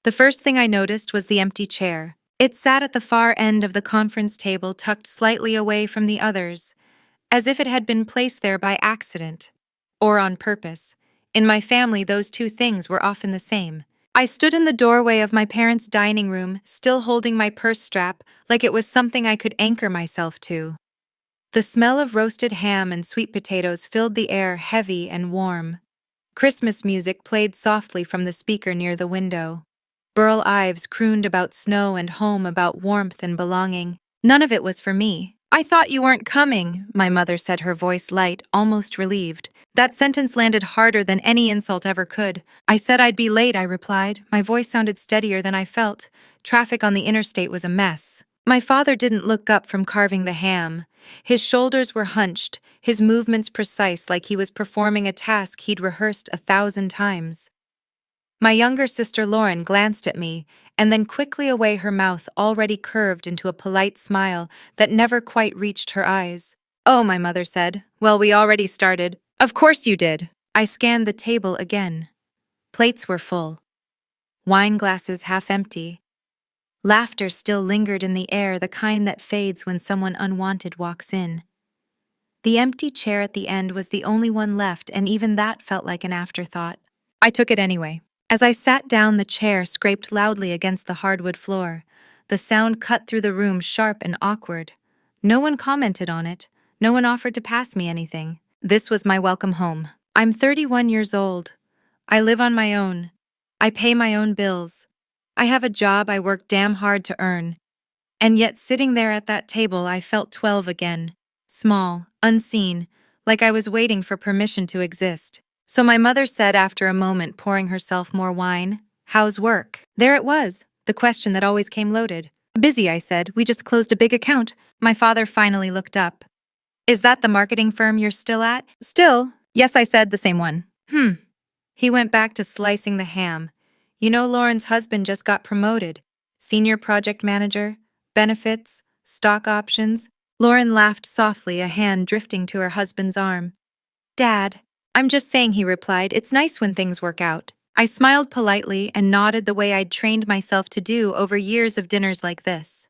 The first thing I noticed was the empty chair. It sat at the far end of the conference table, tucked slightly away from the others, as if it had been placed there by accident or on purpose. In my family, those two things were often the same. I stood in the doorway of my parents' dining room, still holding my purse strap like it was something I could anchor myself to. The smell of roasted ham and sweet potatoes filled the air, heavy and warm. Christmas music played softly from the speaker near the window. Burl Ives crooned about snow and home, about warmth and belonging. None of it was for me. "I thought you weren't coming," my mother said, her voice light, almost relieved. That sentence landed harder than any insult ever could. "I said I'd be late," I replied. My voice sounded steadier than I felt. Traffic on the interstate was a mess. My father didn't look up from carving the ham. His shoulders were hunched, his movements precise, like he was performing a task he'd rehearsed 1,000 times. My younger sister Lauren glanced at me, and then quickly away, her mouth already curved into a polite smile that never quite reached her eyes. "Oh," my mother said. "Well, we already started." "Of course you did." I scanned the table again. Plates were full. Wine glasses half empty. Laughter still lingered in the air, the kind that fades when someone unwanted walks in. The empty chair at the end was the only one left, and even that felt like an afterthought. I took it anyway. As I sat down, the chair scraped loudly against the hardwood floor. The sound cut through the room, sharp and awkward. No one commented on it. No one offered to pass me anything. This was my welcome home. I'm 31 years old. I live on my own. I pay my own bills. I have a job I work damn hard to earn. And yet, sitting there at that table, I felt 12 again. Small, unseen, like I was waiting for permission to exist. So my mother said after a moment, pouring herself more wine, "How's work?" There it was, the question that always came loaded. "Busy," I said. "We just closed a big account." My father finally looked up. "Is that the marketing firm you're still at?" "Still." "Yes," I said, "the same one." He went back to slicing the ham. "You know, Lauren's husband just got promoted. Senior project manager, benefits, stock options." Lauren laughed softly, a hand drifting to her husband's arm. "Dad." "I'm just saying," he replied. "It's nice when things work out." I smiled politely and nodded the way I'd trained myself to do over years of dinners like this.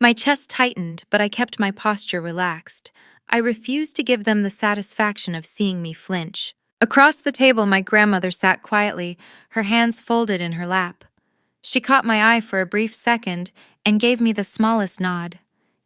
My chest tightened, but I kept my posture relaxed. I refused to give them the satisfaction of seeing me flinch. Across the table, my grandmother sat quietly, her hands folded in her lap. She caught my eye for a brief second and gave me the smallest nod.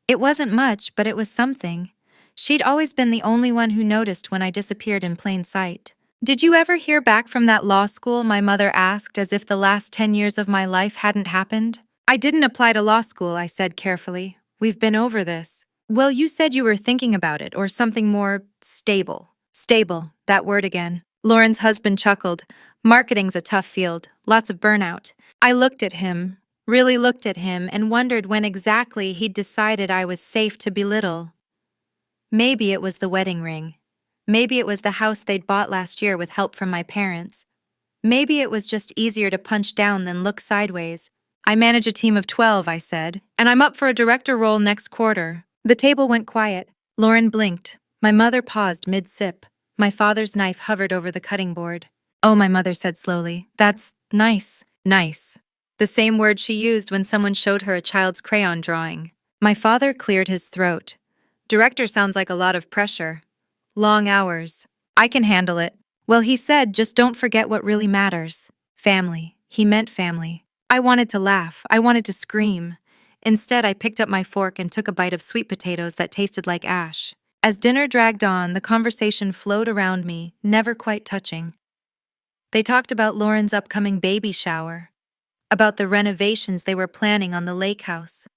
It wasn't much, but it was something. She'd always been the only one who noticed when I disappeared in plain sight. "Did you ever hear back from that law school?" my mother asked, as if the last 10 years of my life hadn't happened. "I didn't apply to law school," I said carefully. "We've been over this." "Well, you said you were thinking about it, or something more stable." "Stable, that word again." Lauren's husband chuckled. "Marketing's a tough field, lots of burnout." I looked at him, really looked at him, and wondered when exactly he'd decided I was safe to belittle. Maybe it was the wedding ring. Maybe it was the house they'd bought last year with help from my parents. Maybe it was just easier to punch down than look sideways. "I manage a team of 12, I said, "and I'm up for a director role next quarter." The table went quiet. Lauren blinked. My mother paused mid-sip. My father's knife hovered over the cutting board. "Oh," my mother said slowly, "that's nice." Nice. The same word she used when someone showed her a child's crayon drawing. My father cleared his throat. "Director sounds like a lot of pressure. Long hours. I can handle it." "Well," he said, "just don't forget what really matters. Family." He meant family. I wanted to laugh. I wanted to scream. Instead, I picked up my fork and took a bite of sweet potatoes that tasted like ash. As dinner dragged on, the conversation flowed around me, never quite touching. They talked about Lauren's upcoming baby shower, about the renovations they were planning on the lake house,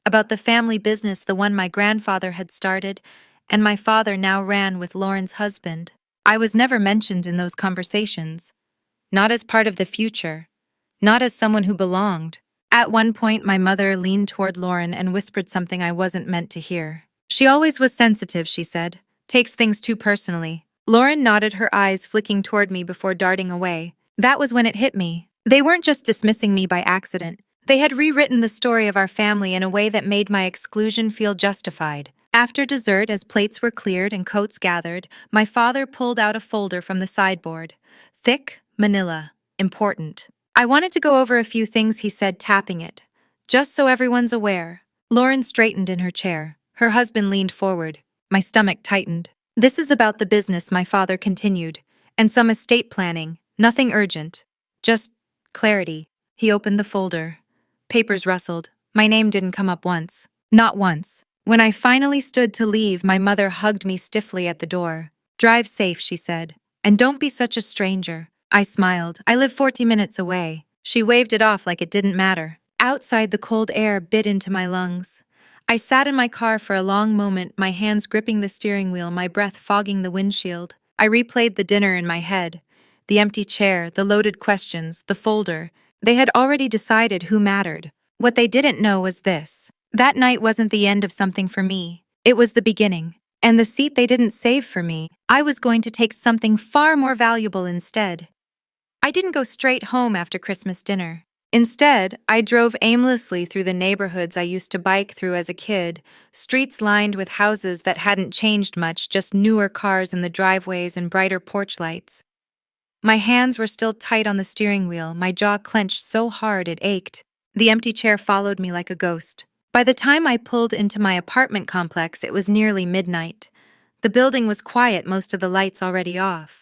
about the family business, the one my grandfather had started, and my father now ran with Lauren's husband. I was never mentioned in those conversations. Not as part of the future. Not as someone who belonged. At one point, my mother leaned toward Lauren and whispered something I wasn't meant to hear. "She always was sensitive," she said. "Takes things too personally." Lauren nodded, her eyes flicking toward me before darting away. That was when it hit me. They weren't just dismissing me by accident. They had rewritten the story of our family in a way that made my exclusion feel justified. After dessert, as plates were cleared and coats gathered, my father pulled out a folder from the sideboard. Thick, manila. Important. I wanted to go over a few things he said, tapping it. Just so everyone's aware. Lauren straightened in her chair. Her husband leaned forward. My stomach tightened. This is about the business, my father continued, and some estate planning, nothing urgent. Just clarity. He opened the folder. Papers rustled. My name didn't come up once. Not once. When I finally stood to leave, my mother hugged me stiffly at the door. Drive safe, she said. And don't be such a stranger. I smiled. I live 40 minutes away. She waved it off like it didn't matter. Outside, the cold air bit into my lungs. I sat in my car for a long moment, my hands gripping the steering wheel, my breath fogging the windshield. I replayed the dinner in my head. The empty chair, the loaded questions, the folder. They had already decided who mattered. What they didn't know was this. That night wasn't the end of something for me. It was the beginning. And the seat they didn't save for me, I was going to take something far more valuable instead. I didn't go straight home after Christmas dinner. Instead, I drove aimlessly through the neighborhoods I used to bike through as a kid, streets lined with houses that hadn't changed much, just newer cars in the driveways and brighter porch lights. My hands were still tight on the steering wheel, my jaw clenched so hard it ached. The empty chair followed me like a ghost. By the time I pulled into my apartment complex, it was nearly midnight. The building was quiet, most of the lights already off.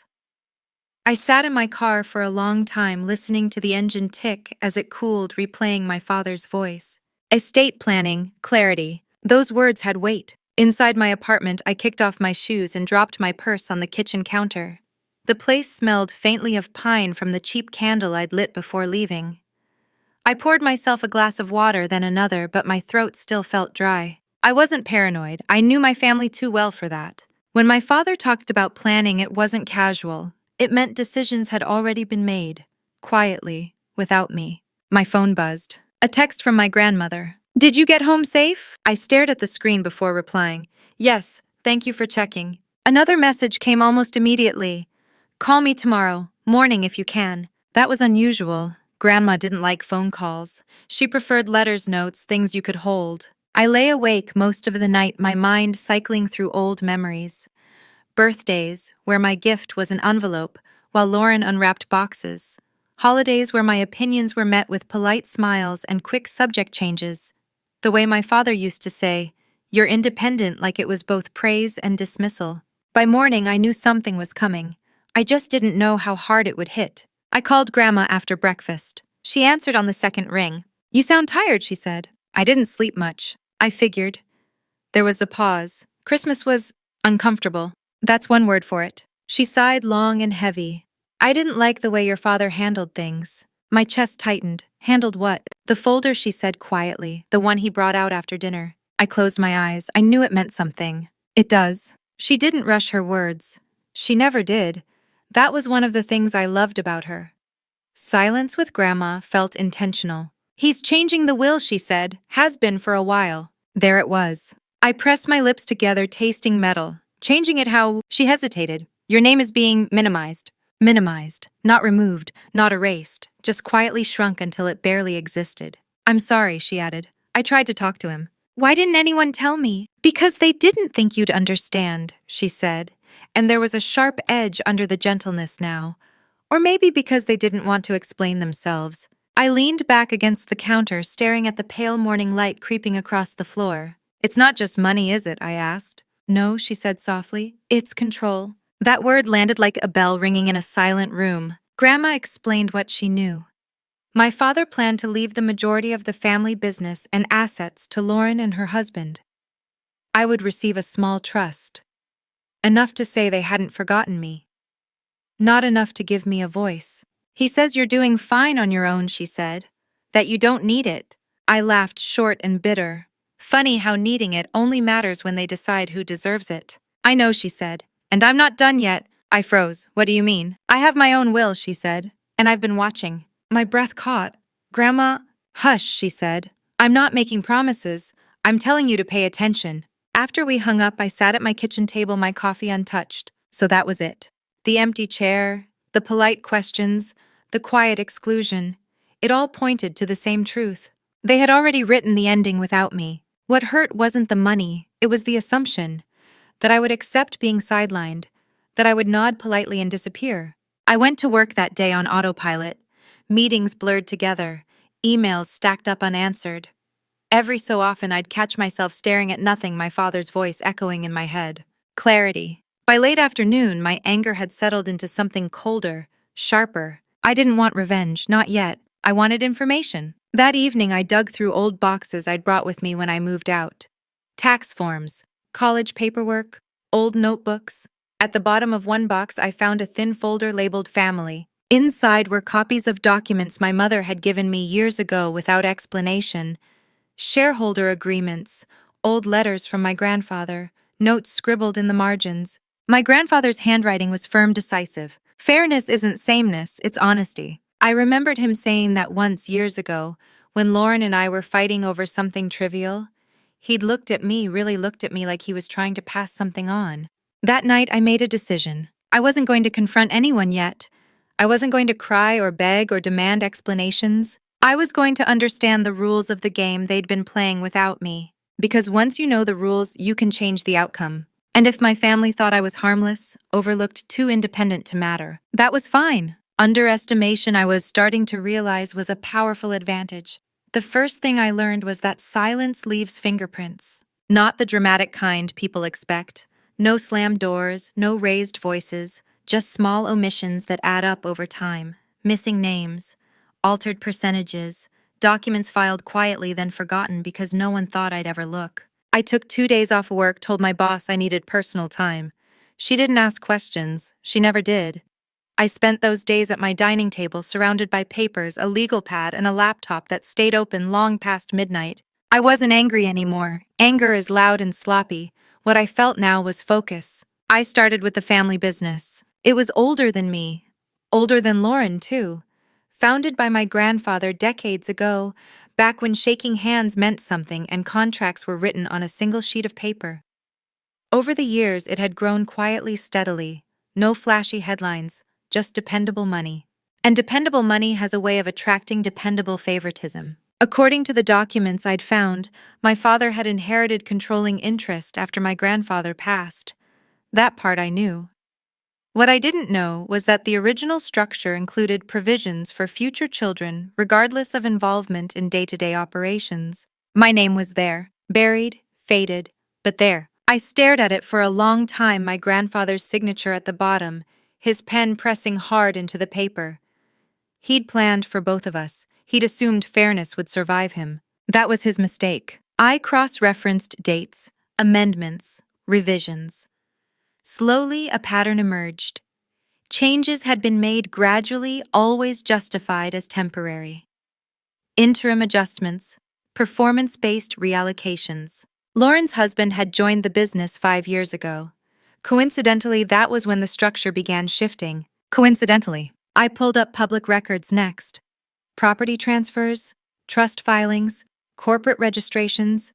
I sat in my car for a long time, listening to the engine tick as it cooled, replaying my father's voice. Estate planning, clarity. Those words had weight. Inside my apartment, I kicked off my shoes and dropped my purse on the kitchen counter. The place smelled faintly of pine from the cheap candle I'd lit before leaving. I poured myself a glass of water, then another, but my throat still felt dry. I wasn't paranoid. I knew my family too well for that. When my father talked about planning, it wasn't casual. It meant decisions had already been made, quietly, without me. My phone buzzed. A text from my grandmother. Did you get home safe? I stared at the screen before replying. Yes, thank you for checking. Another message came almost immediately. Call me tomorrow, morning if you can. That was unusual. Grandma didn't like phone calls. She preferred letters, notes, things you could hold. I lay awake most of the night, my mind cycling through old memories. Birthdays, where my gift was an envelope, while Lauren unwrapped boxes. Holidays where my opinions were met with polite smiles and quick subject changes. The way my father used to say, "You're independent," like it was both praise and dismissal. By morning, I knew something was coming. I just didn't know how hard it would hit. I called Grandma after breakfast. She answered on the second ring. You sound tired, she said. I didn't sleep much. I figured. There was a pause. Christmas was uncomfortable. That's one word for it. She sighed long and heavy. I didn't like the way your father handled things. My chest tightened. Handled what? The folder, she said quietly, the one he brought out after dinner. I closed my eyes. I knew it meant something. It does. She didn't rush her words. She never did. That was one of the things I loved about her. Silence with Grandma felt intentional. He's changing the will, she said. Has been for a while. There it was. I pressed my lips together, tasting metal. Changing it how? She hesitated. Your name is being minimized. Minimized. Not removed, not erased. Just quietly shrunk until it barely existed. I'm sorry, she added. I tried to talk to him. Why didn't anyone tell me? Because they didn't think you'd understand, she said. And there was a sharp edge under the gentleness now. Or maybe because they didn't want to explain themselves. I leaned back against the counter, staring at the pale morning light creeping across the floor. It's not just money, is it? I asked. No, she said softly. It's control. That word landed like a bell ringing in a silent room. Grandma explained what she knew. My father planned to leave the majority of the family business and assets to Lauren and her husband. I would receive a small trust. Enough to say they hadn't forgotten me. Not enough to give me a voice. He says you're doing fine on your own, she said. That you don't need it. I laughed, short and bitter. Funny how needing it only matters when they decide who deserves it. I know, she said. And I'm not done yet. I froze. What do you mean? I have my own will, she said. And I've been watching. My breath caught. Grandma, hush, she said. I'm not making promises. I'm telling you to pay attention. After we hung up, I sat at my kitchen table, my coffee untouched. So that was it. The empty chair, the polite questions, the quiet exclusion. It all pointed to the same truth. They had already written the ending without me. What hurt wasn't the money, it was the assumption. That I would accept being sidelined, that I would nod politely and disappear. I went to work that day on autopilot, Meetings blurred together, emails stacked up unanswered. Every so often I'd catch myself staring at nothing, my father's voice echoing in my head. Clarity. By late afternoon, my anger had settled into something colder, sharper. I didn't want revenge, not yet. I wanted information. That evening, I dug through old boxes I'd brought with me when I moved out. Tax forms, college paperwork, old notebooks. At the bottom of one box, I found a thin folder labeled Family. Inside were copies of documents my mother had given me years ago without explanation. Shareholder agreements, old letters from my grandfather, notes scribbled in the margins. My grandfather's handwriting was firm, decisive. Fairness isn't sameness, it's honesty. I remembered him saying that once years ago, when Lauren and I were fighting over something trivial. He'd really looked at me like he was trying to pass something on. That night, I made a decision. I wasn't going to confront anyone yet. I wasn't going to cry or beg or demand explanations. I was going to understand the rules of the game they'd been playing without me. Because once you know the rules, you can change the outcome. And if my family thought I was harmless, overlooked, too independent to matter, that was fine. Underestimation, I was starting to realize, was a powerful advantage. The first thing I learned was that silence leaves fingerprints. Not the dramatic kind people expect. No slammed doors, no raised voices, just small omissions that add up over time. Missing names, altered percentages, documents filed quietly then forgotten because no one thought I'd ever look. I took 2 days off work, told my boss I needed personal time. She didn't ask questions. She never did. I spent those days at my dining table surrounded by papers, a legal pad, and a laptop that stayed open long past midnight. I wasn't angry anymore. Anger is loud and sloppy. What I felt now was focus. I started with the family business. It was older than me. Older than Lauren, too. Founded by my grandfather decades ago, back when shaking hands meant something and contracts were written on a single sheet of paper. Over the years, it had grown quietly, steadily. No flashy headlines. Just dependable money. And dependable money has a way of attracting dependable favoritism. According to the documents I'd found, my father had inherited controlling interest after my grandfather passed. That part I knew. What I didn't know was that the original structure included provisions for future children regardless of involvement in day-to-day operations. My name was there, buried, faded, but there. I stared at it for a long time, my grandfather's signature at the bottom, his pen pressing hard into the paper. He'd planned for both of us. He'd assumed fairness would survive him. That was his mistake. I cross-referenced dates, amendments, revisions. Slowly, a pattern emerged. Changes had been made gradually, always justified as temporary. Interim adjustments, performance-based reallocations. Lauren's husband had joined the business 5 years ago. Coincidentally, that was when the structure began shifting. Coincidentally, I pulled up public records next. Property transfers, trust filings, corporate registrations.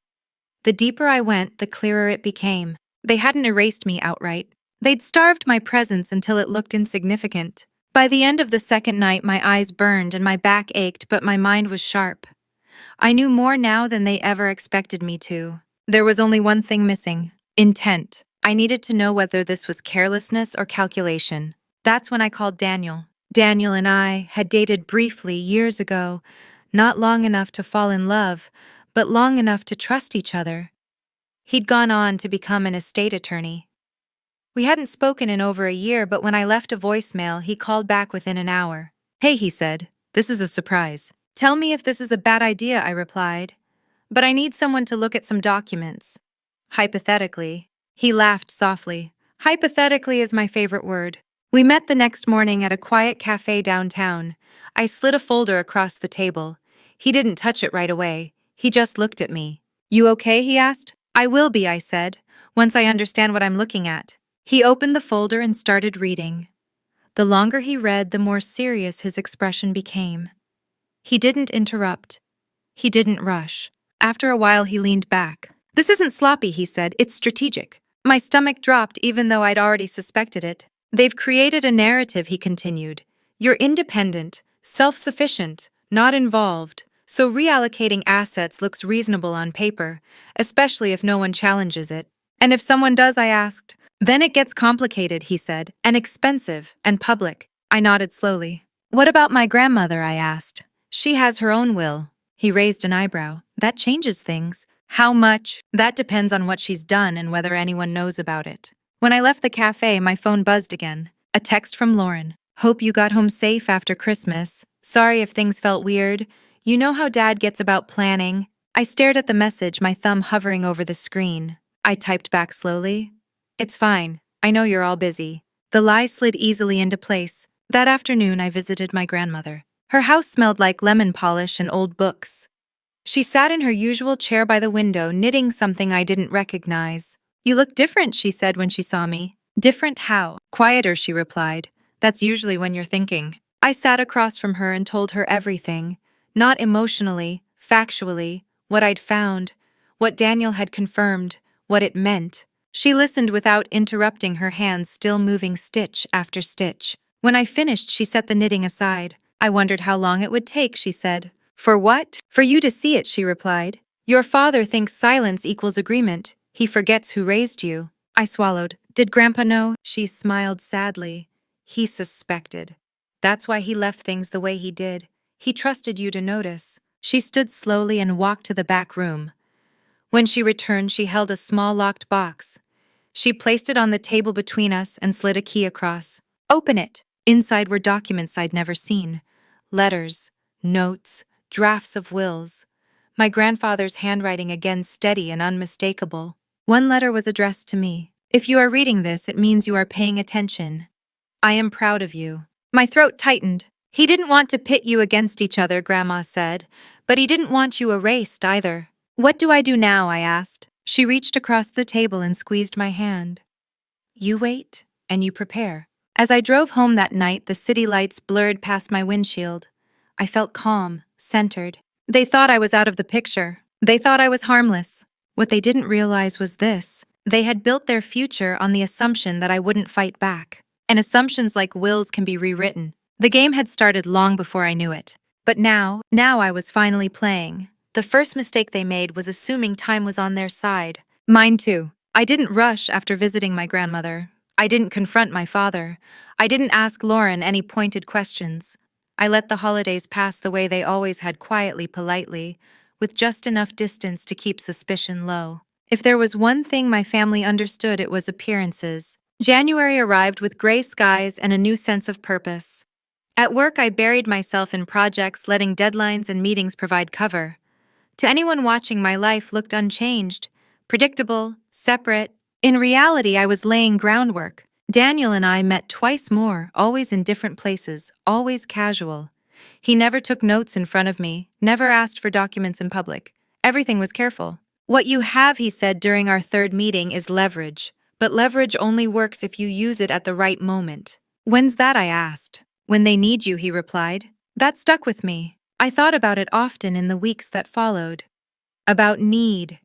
The deeper I went, the clearer it became. They hadn't erased me outright. They'd starved my presence until it looked insignificant. By the end of the second night, my eyes burned and my back ached, but my mind was sharp. I knew more now than they ever expected me to. There was only one thing missing: intent. I needed to know whether this was carelessness or calculation. That's when I called Daniel. Daniel and I had dated briefly years ago, not long enough to fall in love, but long enough to trust each other. He'd gone on to become an estate attorney. We hadn't spoken in over a year, but when I left a voicemail, he called back within an hour. "Hey," he said, "this is a surprise." "Tell me if this is a bad idea," I replied. "But I need someone to look at some documents." "Hypothetically." He laughed softly. "Hypothetically is my favorite word." We met the next morning at a quiet cafe downtown. I slid a folder across the table. He didn't touch it right away. He just looked at me. "You okay?" he asked. "I will be," I said, "once I understand what I'm looking at." He opened the folder and started reading. The longer he read, the more serious his expression became. He didn't interrupt. He didn't rush. After a while, he leaned back. "This isn't sloppy," he said. "It's strategic." My stomach dropped even though I'd already suspected it. "They've created a narrative," he continued. "You're independent, self-sufficient, not involved, so reallocating assets looks reasonable on paper, especially if no one challenges it." "And if someone does?" I asked. "Then it gets complicated," he said, "and expensive, and public." I nodded slowly. What about my grandmother? I asked. She has her own will. He raised an eyebrow. That changes things. How much? That depends on what she's done and whether anyone knows about it. When I left the cafe, my phone buzzed again. A text from Lauren. Hope you got home safe after Christmas. Sorry if things felt weird. You know how Dad gets about planning. I stared at the message, my thumb hovering over the screen. I typed back slowly. It's fine. I know you're all busy. The lie slid easily into place. That afternoon, I visited my grandmother. Her house smelled like lemon polish and old books. She sat in her usual chair by the window, knitting something I didn't recognize. You look different, she said when she saw me. Different how? Quieter, she replied. That's usually when you're thinking. I sat across from her and told her everything. Not emotionally, factually, what I'd found, what Daniel had confirmed, what it meant. She listened without interrupting, her hands still moving stitch after stitch. When I finished, she set the knitting aside. I wondered how long it would take, she said. For what? For you to see it, she replied. Your father thinks silence equals agreement. He forgets who raised you. I swallowed. Did Grandpa know? She smiled sadly. He suspected. That's why he left things the way he did. He trusted you to notice. She stood slowly and walked to the back room. When she returned, she held a small locked box. She placed it on the table between us and slid a key across. Open it. Inside were documents I'd never seen. Letters, notes, drafts of wills. My grandfather's handwriting again steady and unmistakable. One letter was addressed to me. If you are reading this, it means you are paying attention. I am proud of you. My throat tightened. He didn't want to pit you against each other, Grandma said, but he didn't want you erased either. What do I do now? I asked. She reached across the table and squeezed my hand. You wait, and you prepare. As I drove home that night, the city lights blurred past my windshield. I felt calm, centered. They thought I was out of the picture. They thought I was harmless. What they didn't realize was this. They had built their future on the assumption that I wouldn't fight back. And assumptions like wills can be rewritten. The game had started long before I knew it. But now I was finally playing. The first mistake they made was assuming time was on their side. Mine too. I didn't rush after visiting my grandmother. I didn't confront my father. I didn't ask Lauren any pointed questions. I let the holidays pass the way they always had, quietly, politely, with just enough distance to keep suspicion low. If there was one thing my family understood, it was appearances. January arrived with gray skies and a new sense of purpose. At work, I buried myself in projects, letting deadlines and meetings provide cover. To anyone watching, my life looked unchanged, predictable, separate. In reality, I was laying groundwork. Daniel and I met twice more, always in different places, always casual. He never took notes in front of me, never asked for documents in public. Everything was careful. What you have, he said during our third meeting, is leverage. But leverage only works if you use it at the right moment. When's that? I asked. When they need you, he replied. That stuck with me. I thought about it often in the weeks that followed. About need.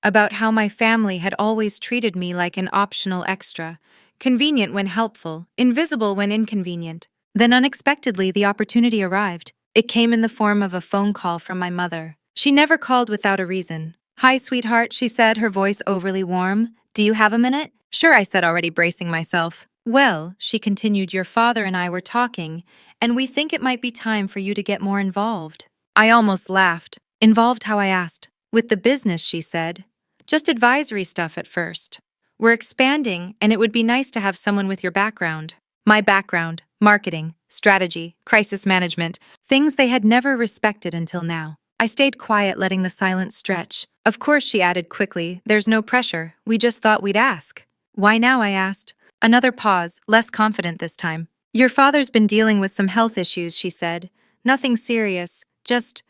About how my family had always treated me like an optional extra, convenient when helpful, invisible when inconvenient. Then unexpectedly, the opportunity arrived. It came in the form of a phone call from my mother. She never called without a reason. Hi, sweetheart, she said, her voice overly warm. Do you have a minute? Sure, I said, already bracing myself. Well, she continued, your father and I were talking, and we think it might be time for you to get more involved. I almost laughed. Involved how? I asked. With the business, she said. Just advisory stuff at first. We're expanding, and it would be nice to have someone with your background. My background, marketing, strategy, crisis management, things they had never respected until now. I stayed quiet, letting the silence stretch. Of course, she added quickly, there's no pressure. We just thought we'd ask. Why now? I asked. Another pause, less confident this time. Your father's been dealing with some health issues, she said. Nothing serious, just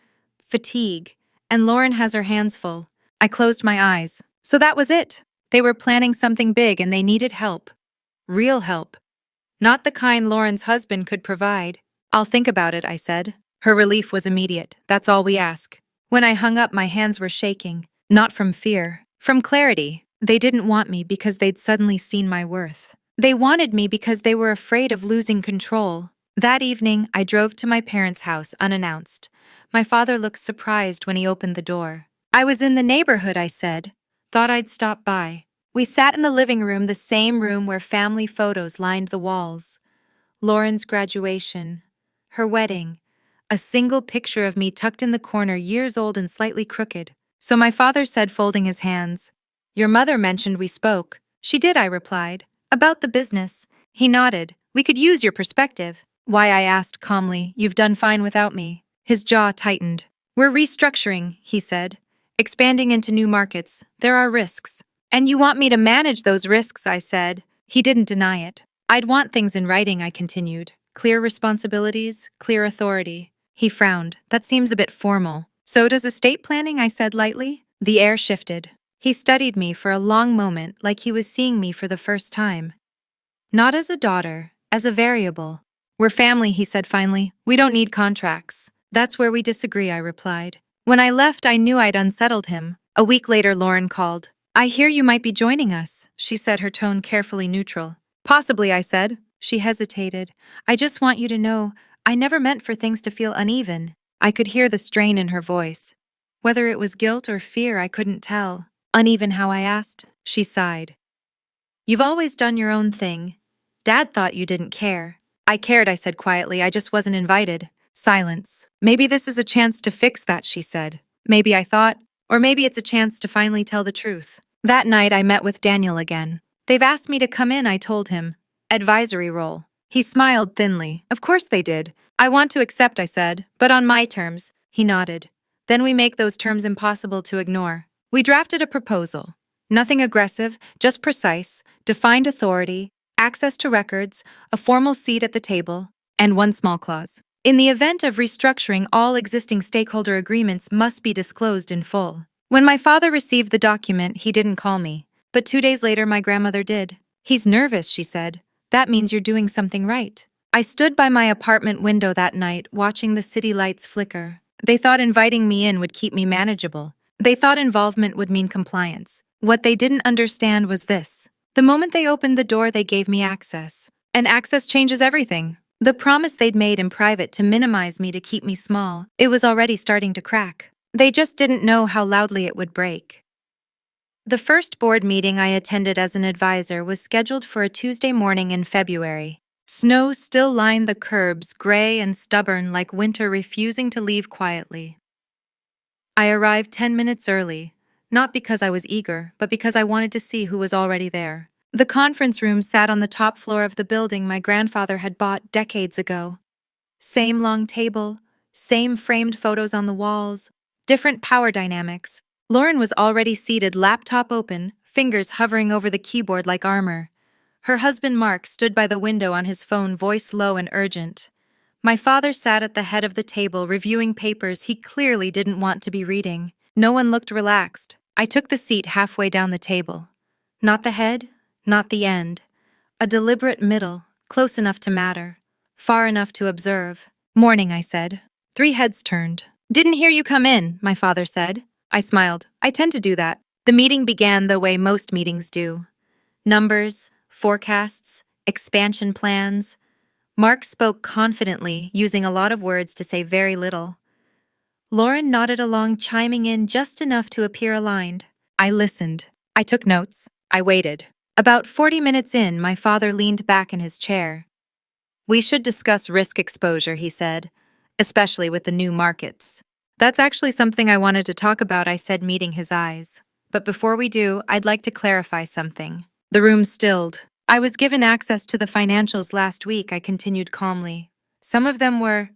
fatigue. And Lauren has her hands full. I closed my eyes. So that was it. They were planning something big and they needed help. Real help. Not the kind Lauren's husband could provide. I'll think about it, I said. Her relief was immediate. That's all we ask. When I hung up, my hands were shaking. Not from fear, from clarity. They didn't want me because they'd suddenly seen my worth. They wanted me because they were afraid of losing control. That evening, I drove to my parents' house unannounced. My father looked surprised when he opened the door. I was in the neighborhood, I said. Thought I'd stop by. We sat in the living room, the same room where family photos lined the walls. Lauren's graduation, her wedding. A single picture of me tucked in the corner, years old and slightly crooked. So my father said, folding his hands. Your mother mentioned we spoke. She did, I replied. About the business. He nodded. We could use your perspective. Why, I asked calmly. You've done fine without me. His jaw tightened. We're restructuring, he said. Expanding into new markets. There are risks. And you want me to manage those risks, I said. He didn't deny it. I'd want things in writing, I continued. Clear responsibilities, clear authority. He frowned. That seems a bit formal. So does estate planning, I said lightly. The air shifted. He studied me for a long moment, like he was seeing me for the first time. Not as a daughter, as a variable. We're family, he said finally. We don't need contracts. That's where we disagree, I replied. When I left, I knew I'd unsettled him. A week later, Lauren called. I hear you might be joining us, she said, her tone carefully neutral. Possibly, I said. She hesitated. I just want you to know, I never meant for things to feel uneven. I could hear the strain in her voice. Whether it was guilt or fear, I couldn't tell. Uneven how, I asked? She sighed. You've always done your own thing. Dad thought you didn't care. I cared, I said quietly. I just wasn't invited. Silence. Maybe this is a chance to fix that, she said. Maybe, I thought. Or maybe it's a chance to finally tell the truth. That night, I met with Daniel again. They've asked me to come in, I told him. Advisory role. He smiled thinly. Of course they did. I want to accept, I said, but on my terms. He nodded. Then we make those terms impossible to ignore. We drafted a proposal. Nothing aggressive, just precise, defined authority, access to records, a formal seat at the table, and one small clause. In the event of restructuring, all existing stakeholder agreements must be disclosed in full. When my father received the document, he didn't call me. But 2 days later, my grandmother did. He's nervous, she said. That means you're doing something right. I stood by my apartment window that night, watching the city lights flicker. They thought inviting me in would keep me manageable. They thought involvement would mean compliance. What they didn't understand was this. The moment they opened the door, they gave me access. And access changes everything. The promise they'd made in private to minimize me, to keep me small, it was already starting to crack. They just didn't know how loudly it would break. The first board meeting I attended as an advisor was scheduled for a Tuesday morning in February. Snow still lined the curbs, gray and stubborn like winter refusing to leave quietly. I arrived 10 minutes early, not because I was eager, but because I wanted to see who was already there. The conference room sat on the top floor of the building my grandfather had bought decades ago. Same long table, same framed photos on the walls, different power dynamics. Lauren was already seated, laptop open, fingers hovering over the keyboard like armor. Her husband Mark stood by the window on his phone, voice low and urgent. My father sat at the head of the table, reviewing papers he clearly didn't want to be reading. No one looked relaxed. I took the seat halfway down the table. Not the head, not the end. A deliberate middle, close enough to matter, far enough to observe. Morning, I said. 3 heads turned. Didn't hear you come in, my father said. I smiled. I tend to do that. The meeting began the way most meetings do. Numbers, forecasts, expansion plans. Mark spoke confidently, using a lot of words to say very little. Lauren nodded along, chiming in just enough to appear aligned. I listened. I took notes. I waited. About 40 minutes in, my father leaned back in his chair. We should discuss risk exposure, he said, especially with the new markets. That's actually something I wanted to talk about, I said, meeting his eyes. But before we do, I'd like to clarify something. The room stilled. I was given access to the financials last week, I continued calmly. Some of them were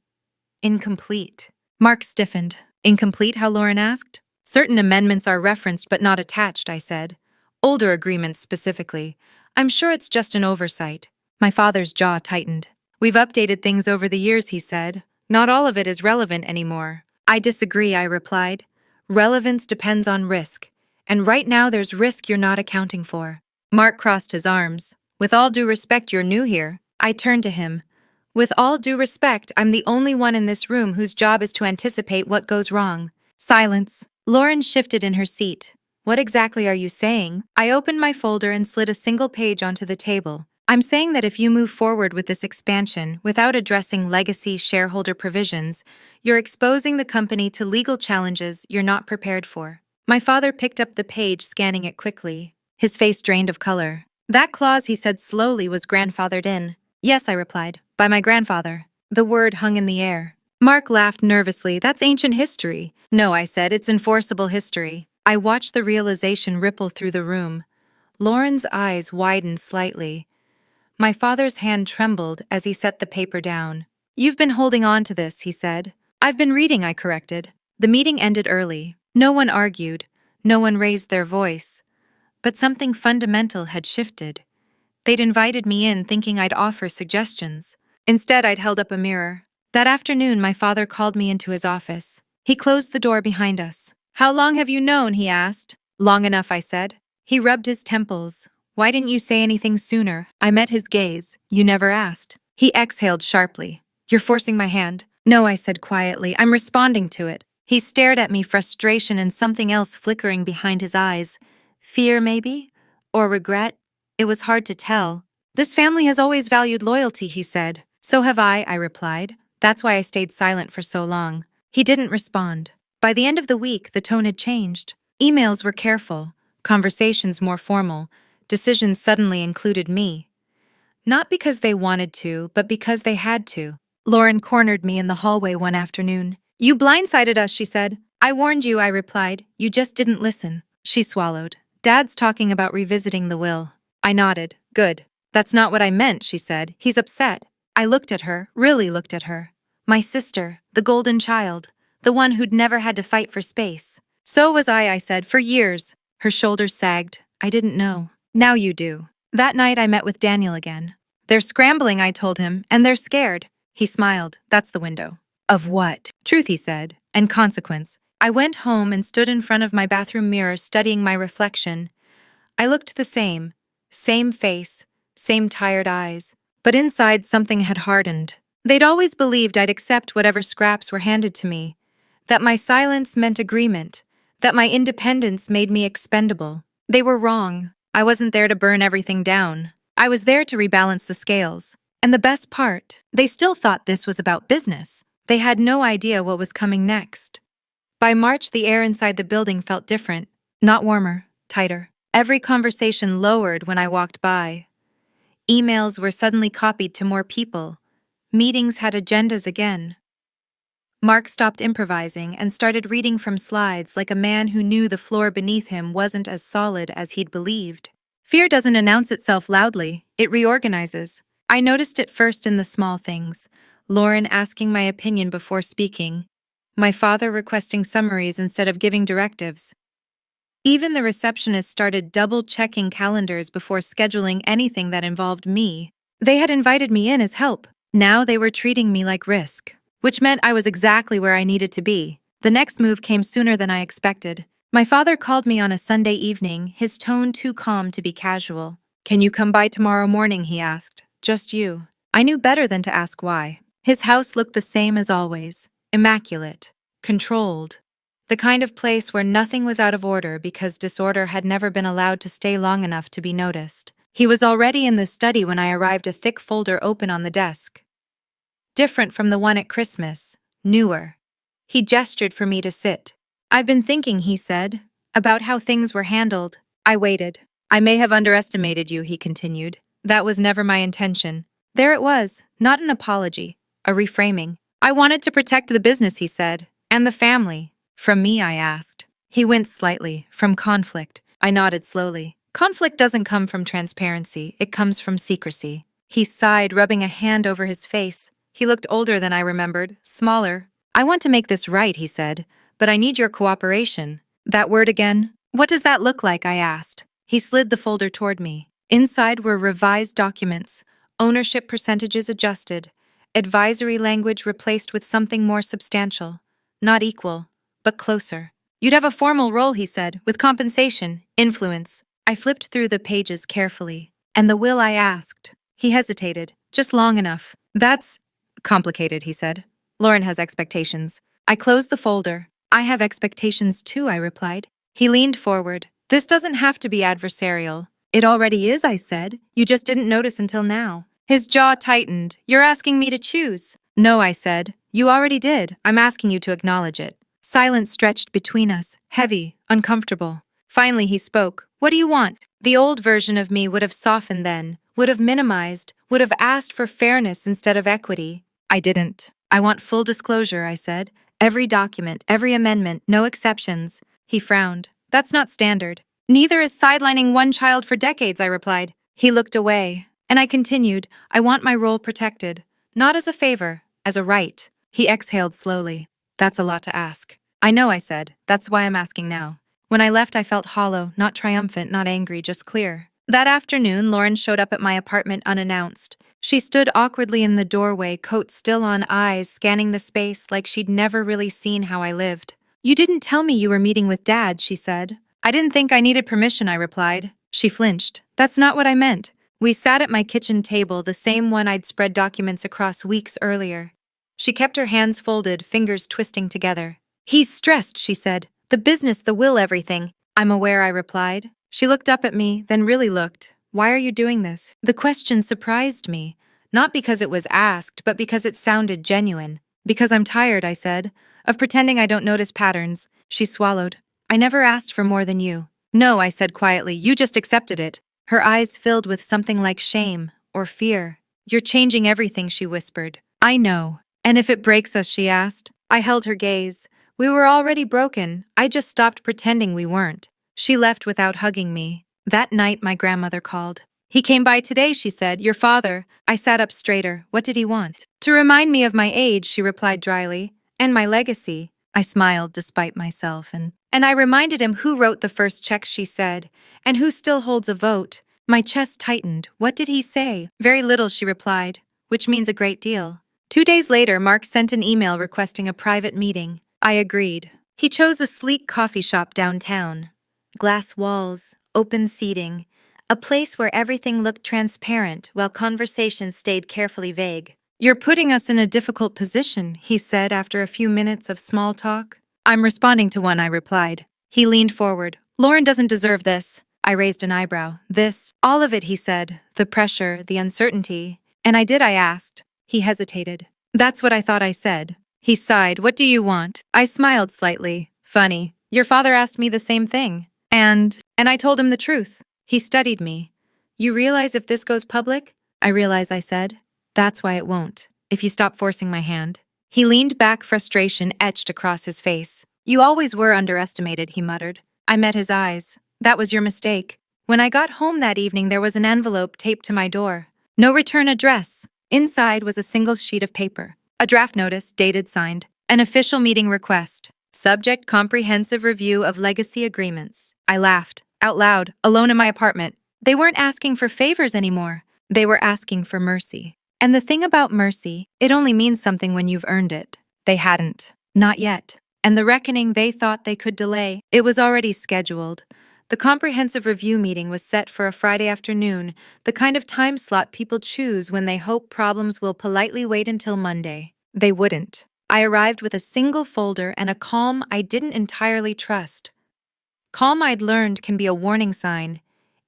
incomplete. Mark stiffened. Incomplete, how, Lauren asked? Certain amendments are referenced but not attached, I said. Older agreements specifically. I'm sure it's just an oversight. My father's jaw tightened. We've updated things over the years, he said. Not all of it is relevant anymore. I disagree, I replied. Relevance depends on risk. And right now there's risk you're not accounting for. Mark crossed his arms. With all due respect, you're new here. I turned to him. With all due respect, I'm the only one in this room whose job is to anticipate what goes wrong. Silence. Lauren shifted in her seat. What exactly are you saying? I opened my folder and slid a single page onto the table. I'm saying that if you move forward with this expansion without addressing legacy shareholder provisions, you're exposing the company to legal challenges you're not prepared for. My father picked up the page, scanning it quickly. His face drained of color. That clause, he said slowly, was grandfathered in. Yes, I replied. By my grandfather. The word hung in the air. Mark laughed nervously. That's ancient history. No, I said, it's enforceable history. I watched the realization ripple through the room. Lauren's eyes widened slightly. My father's hand trembled as he set the paper down. You've been holding on to this, he said. I've been reading, I corrected. The meeting ended early. No one argued. No one raised their voice. But something fundamental had shifted. They'd invited me in thinking I'd offer suggestions. Instead, I'd held up a mirror. That afternoon, my father called me into his office. He closed the door behind us. How long have you known? He asked. Long enough, I said. He rubbed his temples. Why didn't you say anything sooner? I met his gaze. You never asked. He exhaled sharply. You're forcing my hand. No, I said quietly. I'm responding to it. He stared at me, frustration and something else flickering behind his eyes. Fear, maybe? Or regret? It was hard to tell. This family has always valued loyalty, he said. So have I replied. That's why I stayed silent for so long. He didn't respond. By the end of the week, the tone had changed. Emails were careful, conversations more formal, decisions suddenly included me. Not because they wanted to, but because they had to. Lauren cornered me in the hallway one afternoon. You blindsided us, she said. I warned you, I replied. You just didn't listen. She swallowed. Dad's talking about revisiting the will. I nodded. Good. That's not what I meant, she said. He's upset. I looked at her, really looked at her. My sister, the golden child, the one who'd never had to fight for space. So was I said, for years. Her shoulders sagged. I didn't know. Now you do. That night I met with Daniel again. They're scrambling, I told him, and they're scared. He smiled. That's the window. Of what? Truth, he said, and consequence. I went home and stood in front of my bathroom mirror studying my reflection. I looked the same face, same tired eyes. But inside something had hardened. They'd always believed I'd accept whatever scraps were handed to me, that my silence meant agreement, that my independence made me expendable. They were wrong. I wasn't there to burn everything down. I was there to rebalance the scales. And the best part, they still thought this was about business. They had no idea what was coming next. By March, the air inside the building felt different, not warmer, tighter. Every conversation lowered when I walked by. Emails were suddenly copied to more people. Meetings had agendas again. Mark stopped improvising and started reading from slides like a man who knew the floor beneath him wasn't as solid as he'd believed. Fear doesn't announce itself loudly, it reorganizes. I noticed it first in the small things. Lauren asking my opinion before speaking. My father requesting summaries instead of giving directives. Even the receptionist started double-checking calendars before scheduling anything that involved me. They had invited me in as help. Now they were treating me like risk, which meant I was exactly where I needed to be. The next move came sooner than I expected. My father called me on a Sunday evening, his tone too calm to be casual. Can you come by tomorrow morning, he asked. Just you. I knew better than to ask why. His house looked the same as always. Immaculate. Controlled. The kind of place where nothing was out of order because disorder had never been allowed to stay long enough to be noticed. He was already in the study when I arrived, a thick folder open on the desk. Different from the one at Christmas. Newer. He gestured for me to sit. I've been thinking, he said, about how things were handled. I waited. I may have underestimated you, he continued. That was never my intention. There it was, not an apology, a reframing. I wanted to protect the business, he said, and the family. From me, I asked. He winced slightly. From conflict. I nodded slowly. Conflict doesn't come from transparency, it comes from secrecy. He sighed, rubbing a hand over his face. He looked older than I remembered, smaller. I want to make this right, he said, but I need your cooperation. That word again? What does that look like, I asked. He slid the folder toward me. Inside were revised documents, ownership percentages adjusted, advisory language replaced with something more substantial. Not equal, but closer. You'd have a formal role, he said, with compensation, influence. I flipped through the pages carefully. And the will, I asked. He hesitated, just long enough. That's complicated, he said. Lauren has expectations. I closed the folder. I have expectations too, I replied. He leaned forward. This doesn't have to be adversarial. It already is, I said. You just didn't notice until now. His jaw tightened. You're asking me to choose. No, I said. You already did. I'm asking you to acknowledge it. Silence stretched between us, heavy, uncomfortable. Finally, he spoke. What do you want? The old version of me would have softened then, would have minimized, would have asked for fairness instead of equity. I didn't. I want full disclosure, I said. Every document, every amendment, no exceptions. He frowned. That's not standard. Neither is sidelining one child for decades, I replied. He looked away, and I continued, I want my role protected. Not as a favor, as a right. He exhaled slowly. That's a lot to ask. I know, I said. That's why I'm asking now. When I left, I felt hollow, not triumphant, not angry, just clear. That afternoon, Lauren showed up at my apartment unannounced. She stood awkwardly in the doorway, coat still on, eyes scanning the space like she'd never really seen how I lived. You didn't tell me you were meeting with Dad, she said. I didn't think I needed permission, I replied. She flinched. That's not what I meant. We sat at my kitchen table, the same one I'd spread documents across weeks earlier. She kept her hands folded, fingers twisting together. He's stressed, she said. The business, the will, everything. I'm aware, I replied. She looked up at me, then really looked. Why are you doing this? The question surprised me. Not because it was asked, but because it sounded genuine. Because I'm tired, I said, of pretending I don't notice patterns. She swallowed. I never asked for more than you. No, I said quietly, you just accepted it. Her eyes filled with something like shame or fear. You're changing everything, she whispered. I know. And if it breaks us, she asked. I held her gaze. We were already broken. I just stopped pretending we weren't. She left without hugging me. That night, my grandmother called. He came by today, she said. Your father. I sat up straighter. What did he want? To remind me of my age, she replied dryly. And my legacy. I smiled despite myself, and I reminded him who wrote the first check, she said, and who still holds a vote. My chest tightened. What did he say? Very little, she replied, which means a great deal. 2 days later, Mark sent an email requesting a private meeting. I agreed. He chose a sleek coffee shop downtown. Glass walls, open seating, a place where everything looked transparent while conversations stayed carefully vague. You're putting us in a difficult position, he said after a few minutes of small talk. I'm responding to one, I replied. He leaned forward. Lauren doesn't deserve this. I raised an eyebrow. This, all of it, he said. The pressure, the uncertainty. And I did, I asked. He hesitated. That's what I thought I said. He sighed. What do you want? I smiled slightly. Funny. Your father asked me the same thing. And I told him the truth. He studied me. You realize if this goes public? I realize, I said. That's why it won't. If you stop forcing my hand. He leaned back, frustration etched across his face. You always were underestimated, he muttered. I met his eyes. That was your mistake. When I got home that evening, there was an envelope taped to my door. No return address. Inside was a single sheet of paper. A draft notice, dated, signed. An official meeting request. Subject: comprehensive review of legacy agreements. I laughed, out loud, alone in my apartment. They weren't asking for favors anymore. They were asking for mercy. And the thing about mercy, it only means something when you've earned it. They hadn't. Not yet. And the reckoning they thought they could delay, it was already scheduled. The comprehensive review meeting was set for a Friday afternoon, the kind of time slot people choose when they hope problems will politely wait until Monday. They wouldn't. I arrived with a single folder and a calm I didn't entirely trust. Calm, I'd learned, can be a warning sign.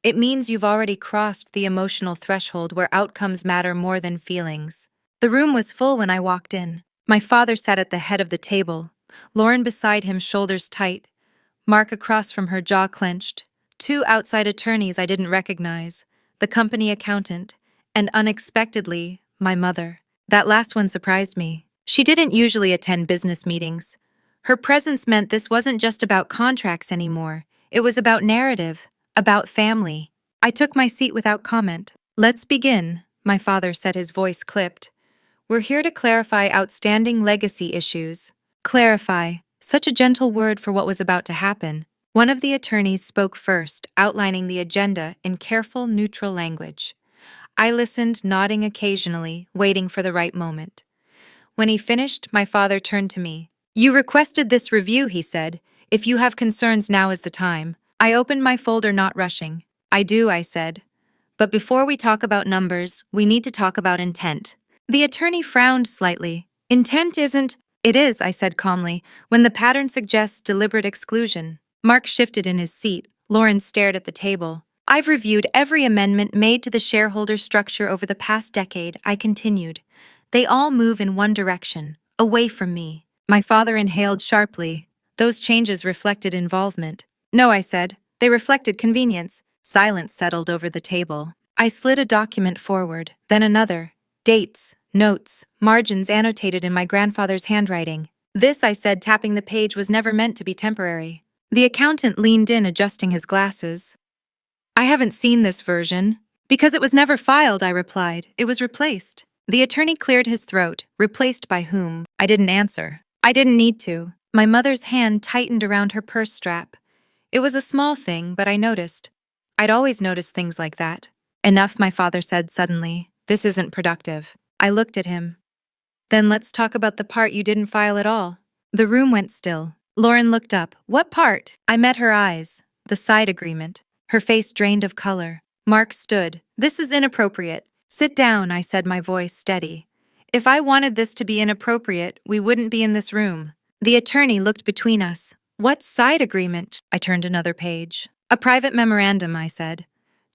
It means you've already crossed the emotional threshold where outcomes matter more than feelings. The room was full when I walked in. My father sat at the head of the table, Lauren beside him, shoulders tight, Mark across from her, jaw clenched. 2 outside attorneys I didn't recognize, the company accountant, and unexpectedly, my mother. That last one surprised me. She didn't usually attend business meetings. Her presence meant this wasn't just about contracts anymore. It was about narrative, about family. I took my seat without comment. Let's begin, my father said, his voice clipped. We're here to clarify outstanding legacy issues. Clarify, such a gentle word for what was about to happen. One of the attorneys spoke first, outlining the agenda in careful, neutral language. I listened, nodding occasionally, waiting for the right moment. When he finished, my father turned to me. You requested this review, he said. If you have concerns, now is the time. I opened my folder, not rushing. I do, I said. But before we talk about numbers, we need to talk about intent. The attorney frowned slightly. Intent isn't... It is, I said calmly, when the pattern suggests deliberate exclusion. Mark shifted in his seat. Lauren stared at the table. I've reviewed every amendment made to the shareholder structure over the past decade, I continued. They all move in one direction, away from me. My father inhaled sharply. Those changes reflected involvement. No, I said. They reflected convenience. Silence settled over the table. I slid a document forward, then another. Dates, Notes, margins annotated in my grandfather's handwriting. This, I said, tapping the page, was never meant to be temporary. The accountant leaned in, adjusting his glasses. I haven't seen this version. Because it was never filed, I replied. It was replaced. The attorney cleared his throat. Replaced by whom? I didn't answer. I didn't need to. My mother's hand tightened around her purse strap. It was a small thing, but I noticed. I'd always noticed things like that. Enough, my father said suddenly. This isn't productive. I looked at him. Then let's talk about the part you didn't file at all. The room went still. Lauren looked up. What part? I met her eyes. The side agreement. Her face drained of color. Mark stood. This is inappropriate. Sit down, I said, my voice steady. If I wanted this to be inappropriate, we wouldn't be in this room. The attorney looked between us. What side agreement? I turned another page. A private memorandum, I said.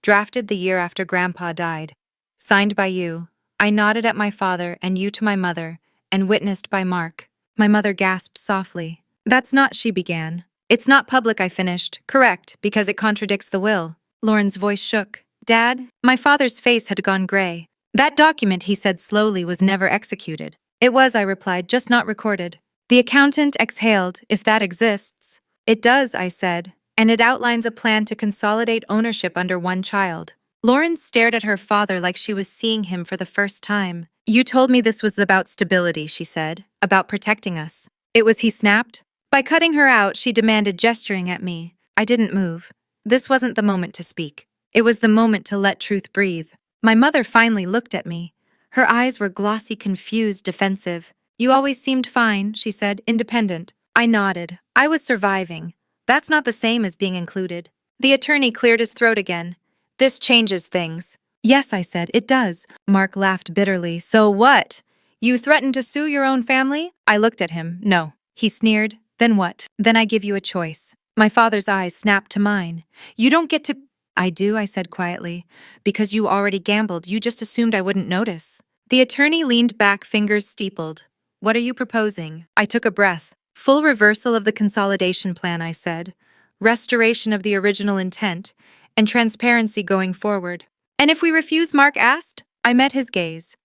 Drafted the year after Grandpa died. Signed by you. I nodded at my father and you to my mother, and witnessed by Mark. My mother gasped softly. That's not, she began. It's not public, I finished. Correct, because it contradicts the will. Lauren's voice shook. Dad? My father's face had gone gray. That document, he said slowly, was never executed. It was, I replied, just not recorded. The accountant exhaled. If that exists. It does, I said, and it outlines a plan to consolidate ownership under one child. Lauren stared at her father like she was seeing him for the first time. You told me this was about stability, she said, about protecting us. It was, he snapped. By cutting her out, she demanded, gesturing at me. I didn't move. This wasn't the moment to speak. It was the moment to let truth breathe. My mother finally looked at me. Her eyes were glossy, confused, defensive. You always seemed fine, she said, independent. I nodded. I was surviving. That's not the same as being included. The attorney cleared his throat again. This changes things. Yes, I said, it does. Mark laughed bitterly. So what? You threatened to sue your own family? I looked at him. No. He sneered. Then what? Then I give you a choice. My father's eyes snapped to mine. You don't get to... I do, I said quietly. Because you already gambled, you just assumed I wouldn't notice. The attorney leaned back, fingers steepled. What are you proposing? I took a breath. Full reversal of the consolidation plan, I said. Restoration of the original intent, and transparency going forward. And if we refuse, Mark asked? I met his gaze.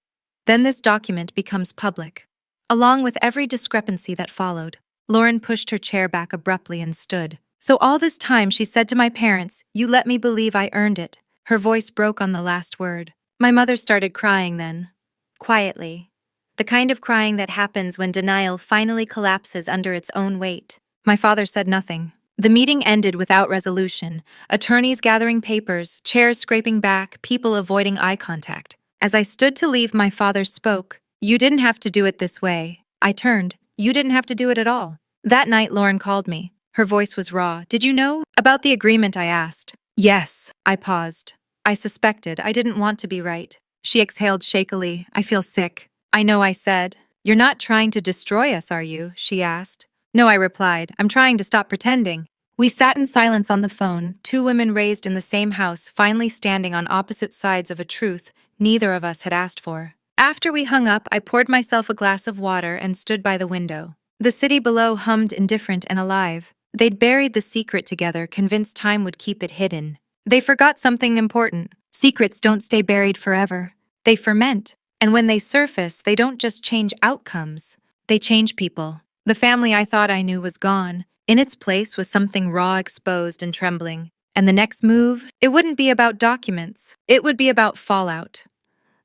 Then this document becomes public. Along with every discrepancy that followed. Lauren pushed her chair back abruptly and stood. So all this time, she said to my parents, you let me believe I earned it. Her voice broke on the last word. My mother started crying then. Quietly. The kind of crying that happens when denial finally collapses under its own weight. My father said nothing. The meeting ended without resolution. Attorneys gathering papers, chairs scraping back, people avoiding eye contact. As I stood to leave, my father spoke. You didn't have to do it this way. I turned. You didn't have to do it at all. That night, Lauren called me. Her voice was raw. Did you know about the agreement? I asked. Yes. I paused. I suspected. I didn't want to be right. She exhaled shakily. I feel sick. I know, I said. You're not trying to destroy us, are you? She asked. No, I replied. I'm trying to stop pretending. We sat in silence on the phone, two women raised in the same house, finally standing on opposite sides of a truth neither of us had asked for. After we hung up, I poured myself a glass of water and stood by the window. The city below hummed indifferent and alive. They'd buried the secret together, convinced time would keep it hidden. They forgot something important. Secrets don't stay buried forever. They ferment. And when they surface, they don't just change outcomes. They change people. The family I thought I knew was gone. In its place was something raw, exposed, and trembling. And the next move, it wouldn't be about documents. It would be about fallout.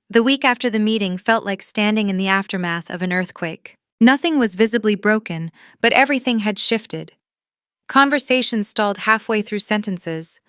The week after the meeting felt like standing in the aftermath of an earthquake. Nothing was visibly broken, but everything had shifted. Conversations stalled halfway through sentences.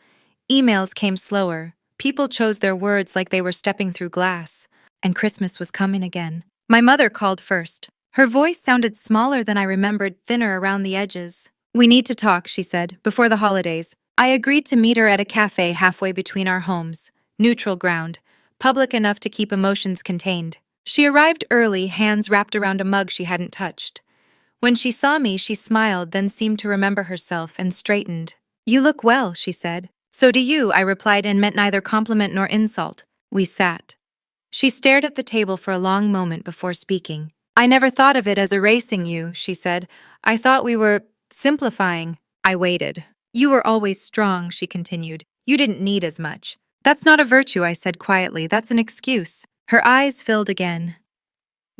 Emails came slower. People chose their words like they were stepping through glass. And Christmas was coming again. My mother called first. Her voice sounded smaller than I remembered, thinner around the edges. We need to talk, she said, before the holidays. I agreed to meet her at a cafe halfway between our homes. Neutral ground. Public enough to keep emotions contained. She arrived early, hands wrapped around a mug she hadn't touched. When she saw me, she smiled, then seemed to remember herself and straightened. You look well, she said. So do you, I replied, and meant neither compliment nor insult. We sat. She stared at the table for a long moment before speaking. I never thought of it as erasing you, she said. I thought we were simplifying. I waited. You were always strong, she continued. You didn't need as much. That's not a virtue, I said quietly. That's an excuse. Her eyes filled again.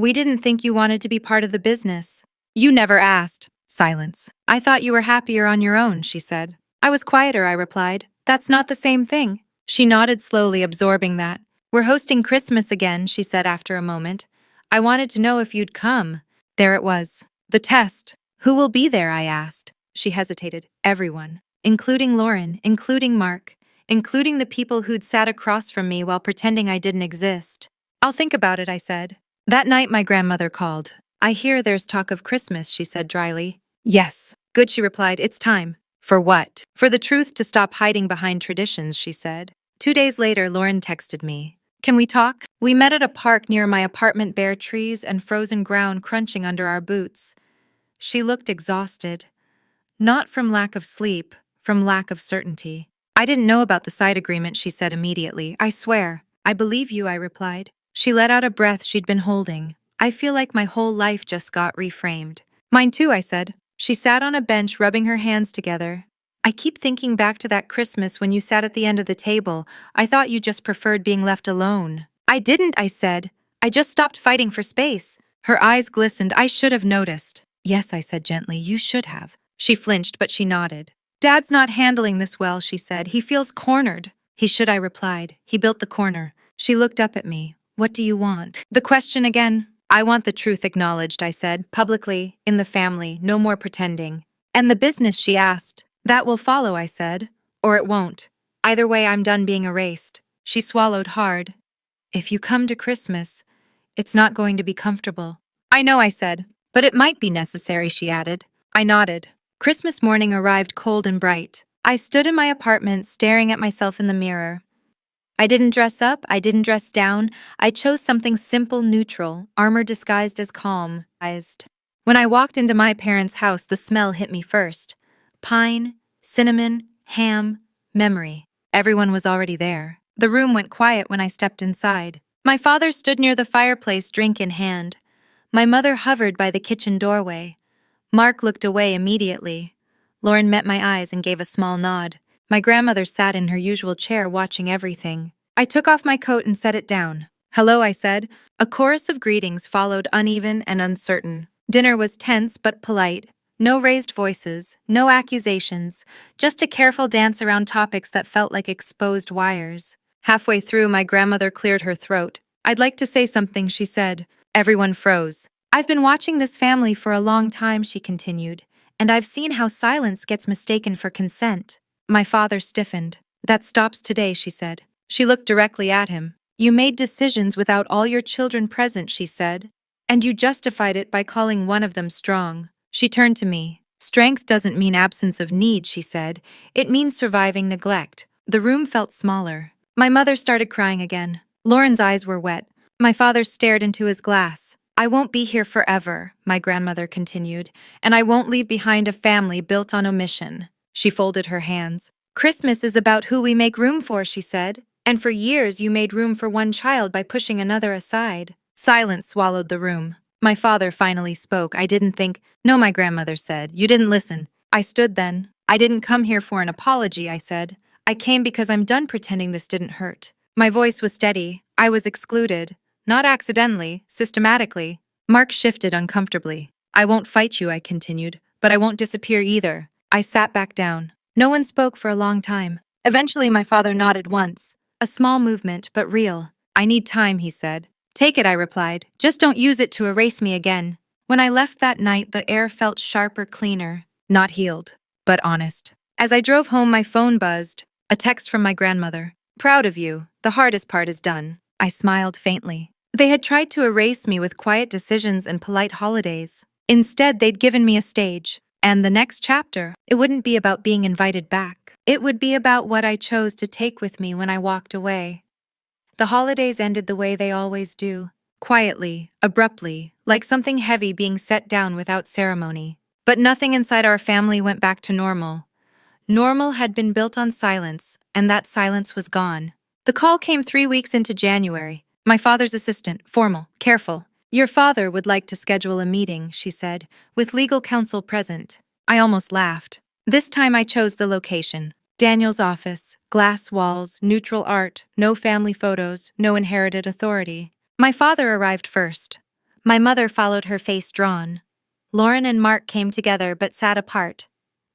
We didn't think you wanted to be part of the business. You never asked. Silence. I thought you were happier on your own, she said. I was quieter, I replied. That's not the same thing. She nodded slowly, absorbing that. We're hosting Christmas again, she said after a moment. I wanted to know if you'd come. There it was. The test. Who will be there, I asked. She hesitated. Everyone. Including Lauren, including Mark, including the people who'd sat across from me while pretending I didn't exist. I'll think about it, I said. That night my grandmother called. I hear there's talk of Christmas, she said dryly. Yes. Good, she replied. It's time. For what? For the truth to stop hiding behind traditions, she said. 2 days later, Lauren texted me. Can we talk? We met at a park near my apartment, bare trees and frozen ground crunching under our boots. She looked exhausted. Not from lack of sleep, from lack of certainty. I didn't know about the side agreement, she said immediately. I swear. I believe you, I replied. She let out a breath she'd been holding. I feel like my whole life just got reframed. Mine too, I said. She sat on a bench, rubbing her hands together. I keep thinking back to that Christmas when you sat at the end of the table. I thought you just preferred being left alone. I didn't, I said. I just stopped fighting for space. Her eyes glistened. I should have noticed. Yes, I said gently. You should have. She flinched, but she nodded. Dad's not handling this well, she said. He feels cornered. He should, I replied. He built the corner. She looked up at me. What do you want? The question again. I want the truth acknowledged, I said, publicly, in the family, no more pretending. And the business, she asked. That will follow, I said. Or it won't. Either way, I'm done being erased. She swallowed hard. If you come to Christmas, it's not going to be comfortable. I know, I said. But it might be necessary, she added. I nodded. Christmas morning arrived cold and bright. I stood in my apartment, staring at myself in the mirror. I didn't dress up, I didn't dress down. I chose something simple, neutral, armor disguised as calm. When I walked into my parents' house, the smell hit me first. Pine, cinnamon, ham, memory. Everyone was already there. The room went quiet when I stepped inside. My father stood near the fireplace, drink in hand. My mother hovered by the kitchen doorway. Mark looked away immediately. Lauren met my eyes and gave a small nod. My grandmother sat in her usual chair watching everything. I took off my coat and set it down. Hello, I said. A chorus of greetings followed, uneven and uncertain. Dinner was tense but polite. No raised voices, no accusations, just a careful dance around topics that felt like exposed wires. Halfway through, my grandmother cleared her throat. I'd like to say something, she said. Everyone froze. I've been watching this family for a long time, she continued, and I've seen how silence gets mistaken for consent. My father stiffened. That stops today, she said. She looked directly at him. You made decisions without all your children present, she said, and you justified it by calling one of them strong. She turned to me. Strength doesn't mean absence of need, she said. It means surviving neglect. The room felt smaller. My mother started crying again. Lauren's eyes were wet. My father stared into his glass. I won't be here forever, my grandmother continued, and I won't leave behind a family built on omission. She folded her hands. Christmas is about who we make room for, she said, and for years you made room for one child by pushing another aside. Silence swallowed the room. My father finally spoke. I didn't think. No, my grandmother said. You didn't listen. I stood then. I didn't come here for an apology, I said. I came because I'm done pretending this didn't hurt. My voice was steady. I was excluded. Not accidentally, systematically. Mark shifted uncomfortably. I won't fight you, I continued, but I won't disappear either. I sat back down. No one spoke for a long time. Eventually, my father nodded once. A small movement, but real. I need time, he said. Take it, I replied. Just don't use it to erase me again. When I left that night, the air felt sharper, cleaner. Not healed, but honest. As I drove home, my phone buzzed. A text from my grandmother. Proud of you. The hardest part is done. I smiled faintly. They had tried to erase me with quiet decisions and polite holidays. Instead, they'd given me a stage. And the next chapter, it wouldn't be about being invited back. It would be about what I chose to take with me when I walked away. The holidays ended the way they always do. Quietly, abruptly, like something heavy being set down without ceremony. But nothing inside our family went back to normal. Normal had been built on silence, and that silence was gone. The call came 3 weeks into January. My father's assistant, formal, careful. Your father would like to schedule a meeting, she said, with legal counsel present. I almost laughed. This time I chose the location. Daniel's office, glass walls, neutral art, no family photos, no inherited authority. My father arrived first. My mother followed, her face drawn. Lauren and Mark came together but sat apart.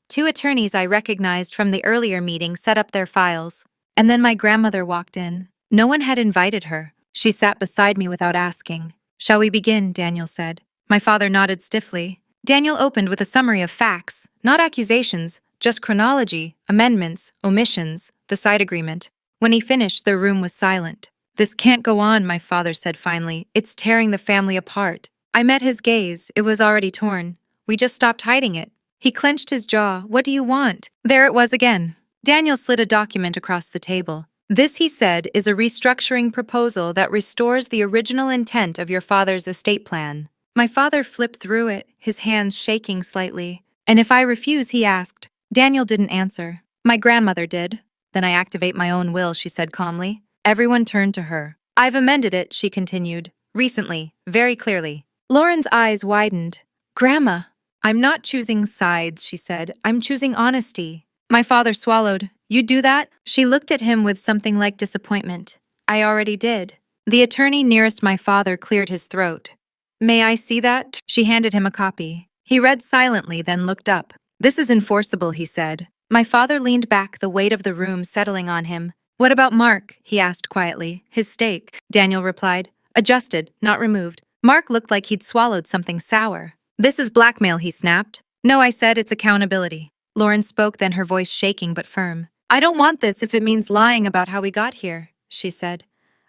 Two attorneys I recognized from the earlier meeting set up their files. And then my grandmother walked in. No one had invited her. She sat beside me without asking. "Shall we begin?" Daniel said. My father nodded stiffly. Daniel opened with a summary of facts, not accusations, just chronology, amendments, omissions, the side agreement. When he finished, the room was silent. "This can't go on," my father said finally. "It's tearing the family apart." I met his gaze. It was already torn. We just stopped hiding it. He clenched his jaw. "What do you want?" There it was again. Daniel slid a document across the table. "This," he said, "is a restructuring proposal that restores the original intent of your father's estate plan." My father flipped through it, his hands shaking slightly. "And if I refuse?" he asked. Daniel didn't answer. My grandmother did. "Then I activate my own will," she said calmly. Everyone turned to her. "I've amended it," she continued. "Recently, very clearly." Lauren's eyes widened. "Grandma." "I'm not choosing sides," she said. "I'm choosing honesty." My father swallowed. "You'd do that?" She looked at him with something like disappointment. "I already did." The attorney nearest my father cleared his throat. "May I see that?" She handed him a copy. He read silently, then looked up. "This is enforceable," he said. My father leaned back, the weight of the room settling on him. "What about Mark?" he asked quietly. "His stake," Daniel replied. "Adjusted, not removed." Mark looked like he'd swallowed something sour. "This is blackmail," he snapped. "No," I said, "it's accountability." Lauren spoke, then her voice shaking but firm. "I don't want this if it means lying about how we got here," she said.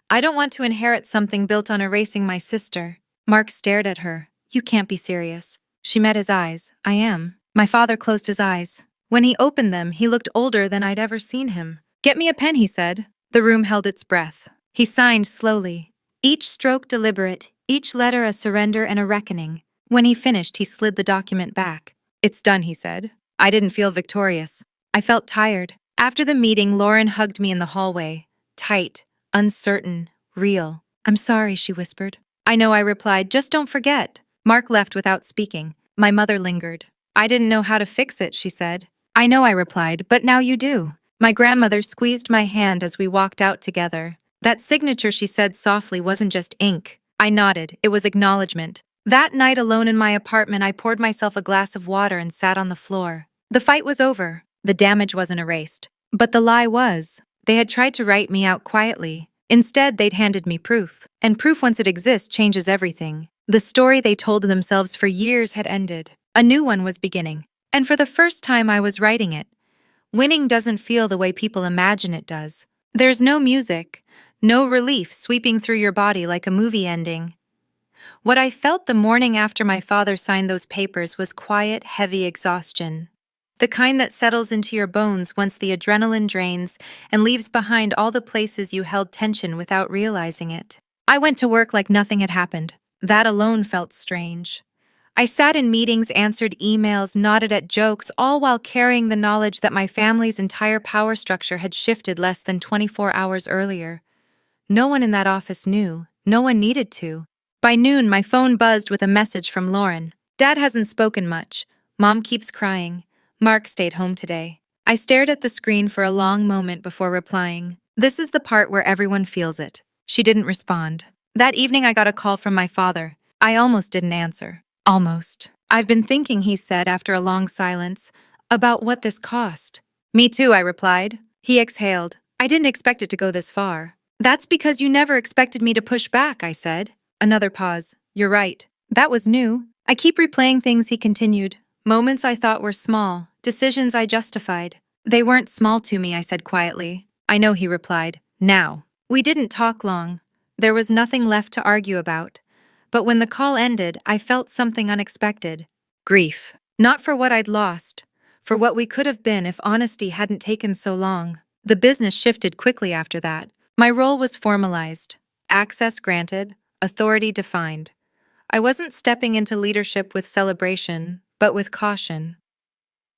"I don't want to inherit something built on erasing my sister." Mark stared at her. "You can't be serious." She met his eyes. "I am." My father closed his eyes. When he opened them, he looked older than I'd ever seen him. "Get me a pen," he said. The room held its breath. He signed slowly. Each stroke deliberate, each letter a surrender and a reckoning. When he finished, he slid the document back. "It's done," he said. I didn't feel victorious. I felt tired. After the meeting, Lauren hugged me in the hallway. Tight, uncertain, real. "I'm sorry," she whispered. "I know," I replied. "Just don't forget." Mark left without speaking. My mother lingered. "I didn't know how to fix it," she said. "I know," I replied, "but now you do." My grandmother squeezed my hand as we walked out together. "That signature," she said softly, "wasn't just ink." I nodded. It was acknowledgement. That night, alone in my apartment, I poured myself a glass of water and sat on the floor. The fight was over. The damage wasn't erased. But the lie was. They had tried to write me out quietly. Instead, they'd handed me proof. And proof, once it exists, changes everything. The story they told themselves for years had ended. A new one was beginning. And for the first time, I was writing it. Winning doesn't feel the way people imagine it does. There's no music, no relief sweeping through your body like a movie ending. What I felt the morning after my father signed those papers was quiet, heavy exhaustion. The kind that settles into your bones once the adrenaline drains and leaves behind all the places you held tension without realizing it. I went to work like nothing had happened. That alone felt strange. I sat in meetings, answered emails, nodded at jokes, all while carrying the knowledge that my family's entire power structure had shifted less than 24 hours earlier. No one in that office knew. No one needed to. By noon, my phone buzzed with a message from Lauren. "Dad hasn't spoken much. Mom keeps crying. Mark stayed home today." I stared at the screen for a long moment before replying. This is the part where everyone feels it. She didn't respond. That evening, I got a call from my father. I almost didn't answer. Almost. "I've been thinking," he said after a long silence, "about what this cost." "Me too," I replied. He exhaled. "I didn't expect it to go this far." "That's because you never expected me to push back," I said. Another pause. "You're right. That was new." "I keep replaying things," he continued. "Moments I thought were small, decisions I justified." "They weren't small to me," I said quietly. "I know," he replied. "Now." We didn't talk long. There was nothing left to argue about. But when the call ended, I felt something unexpected. Grief. Not for what I'd lost, for what we could have been if honesty hadn't taken so long. The business shifted quickly after that. My role was formalized. Access granted, authority defined. I wasn't stepping into leadership with celebration, but with caution.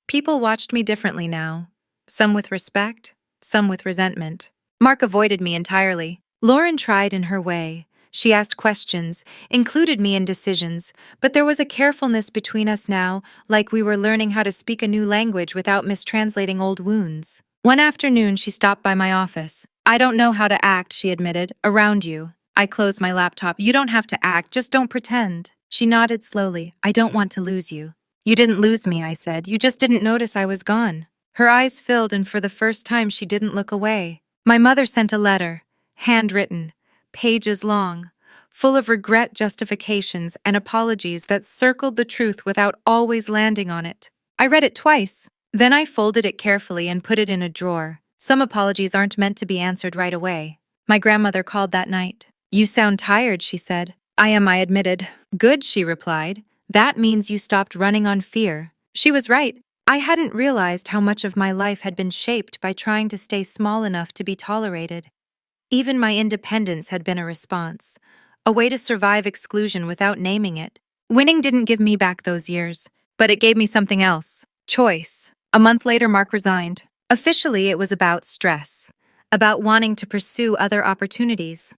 People watched me differently now. Some with respect, some with resentment. Mark avoided me entirely. Lauren tried in her way. She asked questions, included me in decisions, but there was a carefulness between us now, like we were learning how to speak a new language without mistranslating old wounds. One afternoon, she stopped by my office. "I don't know how to act," she admitted, "around you." I closed my laptop. You don't have to act, just don't pretend. She nodded slowly. I don't want to lose you. You didn't lose me, I said. You just didn't notice I was gone. Her eyes filled, and for the first time she didn't look away. My mother sent a letter, handwritten, pages long, full of regret, justifications, and apologies that circled the truth without always landing on it. I read it twice. Then I folded it carefully and put it in a drawer. Some apologies aren't meant to be answered right away. My grandmother called that night. You sound tired, she said. I am, I admitted. Good, she replied. That means you stopped running on fear. She was right. I hadn't realized how much of my life had been shaped by trying to stay small enough to be tolerated. Even my independence had been a response, a way to survive exclusion without naming it. Winning didn't give me back those years, but it gave me something else. Choice. A month later, Mark resigned. Officially, it was about stress, about wanting to pursue other opportunities.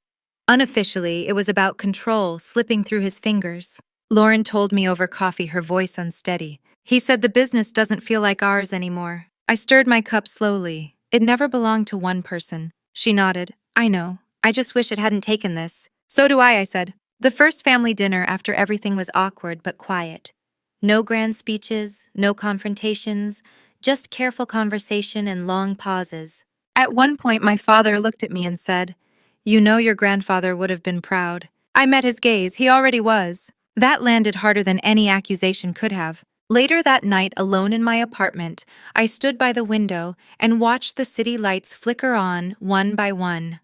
Unofficially, it was about control slipping through his fingers. Lauren told me over coffee, her voice unsteady. He said the business doesn't feel like ours anymore. I stirred my cup slowly. It never belonged to one person. She nodded. I know. I just wish it hadn't taken this. So do I said. The first family dinner after everything was awkward but quiet. No grand speeches, no confrontations, just careful conversation and long pauses. At one point, my father looked at me and said, You know your grandfather would have been proud. I met his gaze. He already was. That landed harder than any accusation could have. Later that night, alone in my apartment, I stood by the window and watched the city lights flicker on, one by one.